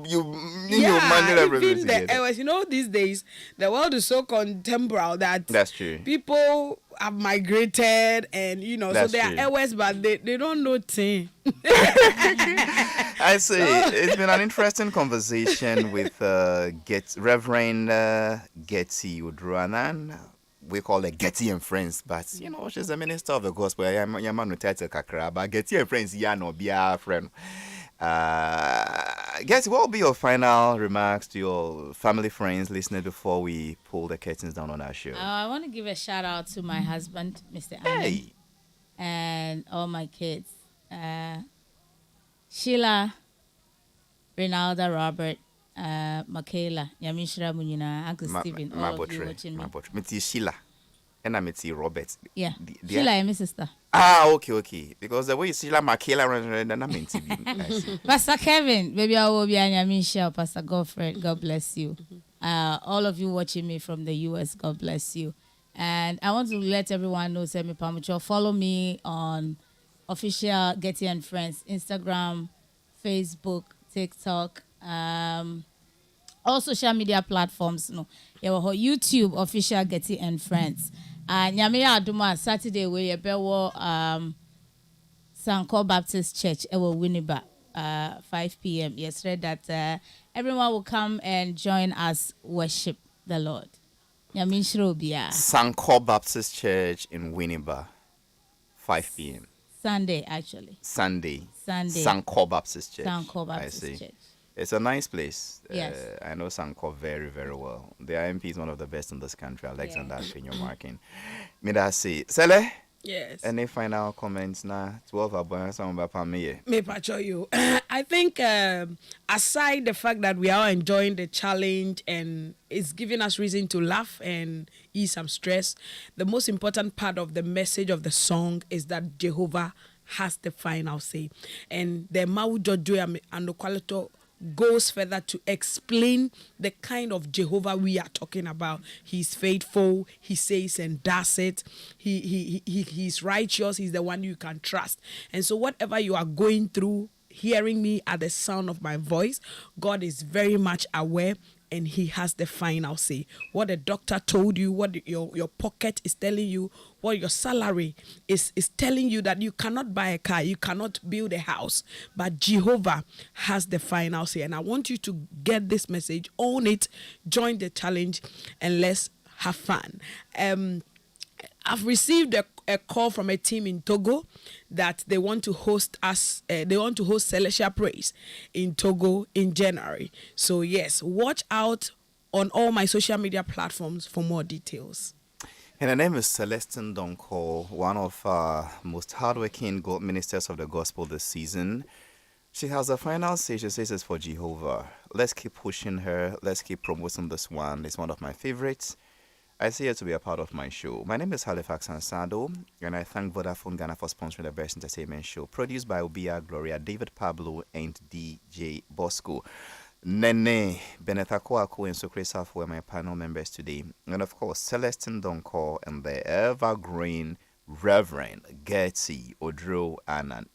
manage everything. Even the LS, these days the world is so contemporary that that's true. People have migrated and so they are LS, but they don't know thing. I see. It's been an interesting conversation with Reverend Getty Udruanan. We call her Getty and Friends, but she's a minister of the gospel. Yaman title kakra, but Getty and Friends, no be our friend. Getty, what will be your final remarks to your family, friends, listeners before we pull the curtains down on our show? I want to give a shout out to my husband, Mr. Allen, and all my kids. Sheila, Ronaldo, Robert, Michaela, Yamishra Munina, Uncle Stephen, all of you watching me. Sheila. And I'm Robert. Yeah. Sheila and my sister. Okay. Because the way you see like Makela and I'm in Pastor Kevin, maybe I will be Anya Michelle, Pastor Godfred, God bless you. All of you watching me from the US, God bless you. And I want to let everyone know, Semi Pamucho, follow me on official Getty and Friends, Instagram, Facebook, TikTok, all social media platforms. No, YouTube, official Getty and Friends. Nyamiya Aduma Saturday we bewo Sanko Baptist Church ewo Winneba 5 p.m. Yesterday that everyone will come and join us worship the Lord. Sanko Baptist Church in Winneba 5 p.m. Sunday actually. Sunday. Sanko Baptist Church. Sanko Baptist Church. It's a nice place. Yes. I know Sanko very, very well. The IMP is one of the best in this country. Alexander Finyo Markin. Me that say. Sele? Yes. Any final comments now? 12 about some about me. Me pacho you. I think aside the fact that we are enjoying the challenge and it's giving us reason to laugh and ease some stress, the most important part of the message of the song is that Jehovah has the final say. And the Mau Jojo and the quality goes further to explain the kind of Jehovah we are talking about. He's faithful, he says and does it. He's righteous, he's the one you can trust. And so whatever you are going through, hearing me at the sound of my voice, God is very much aware and he has the final say. What the doctor told you, what your pocket is telling you, what your salary is telling you that you cannot buy a car, you cannot build a house, but Jehovah has the final say. And I want you to get this message, own it, join the challenge, and let's have fun. I've received a call from a team in Togo that they want to host us. They want to host Celestial Praise in Togo in January. So yes, watch out on all my social media platforms for more details. And her name is Celestine Donko, one of most hardworking ministers of the gospel this season. She has a final say. She says it's for Jehovah. Let's keep pushing her. Let's keep promoting this one. It's one of my favorites. I see her to be a part of my show. My name is Halifax Addo, and I thank Vodafone Ghana for sponsoring the best entertainment show. Produced by Obia Gloria, David Pablo, and DJ Bosco. Nene, Benetako Ako, and Sokre Safo were my panel members today. And of course, Celestine Donko and the evergreen Reverend Getty Odro and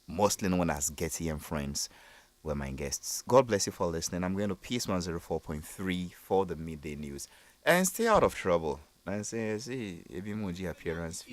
mostly known as Getty and Friends were my guests. God bless you for listening. I'm going to Peace 104.3 for the midday news. And stay out of trouble. And say, Ebimoji appearance.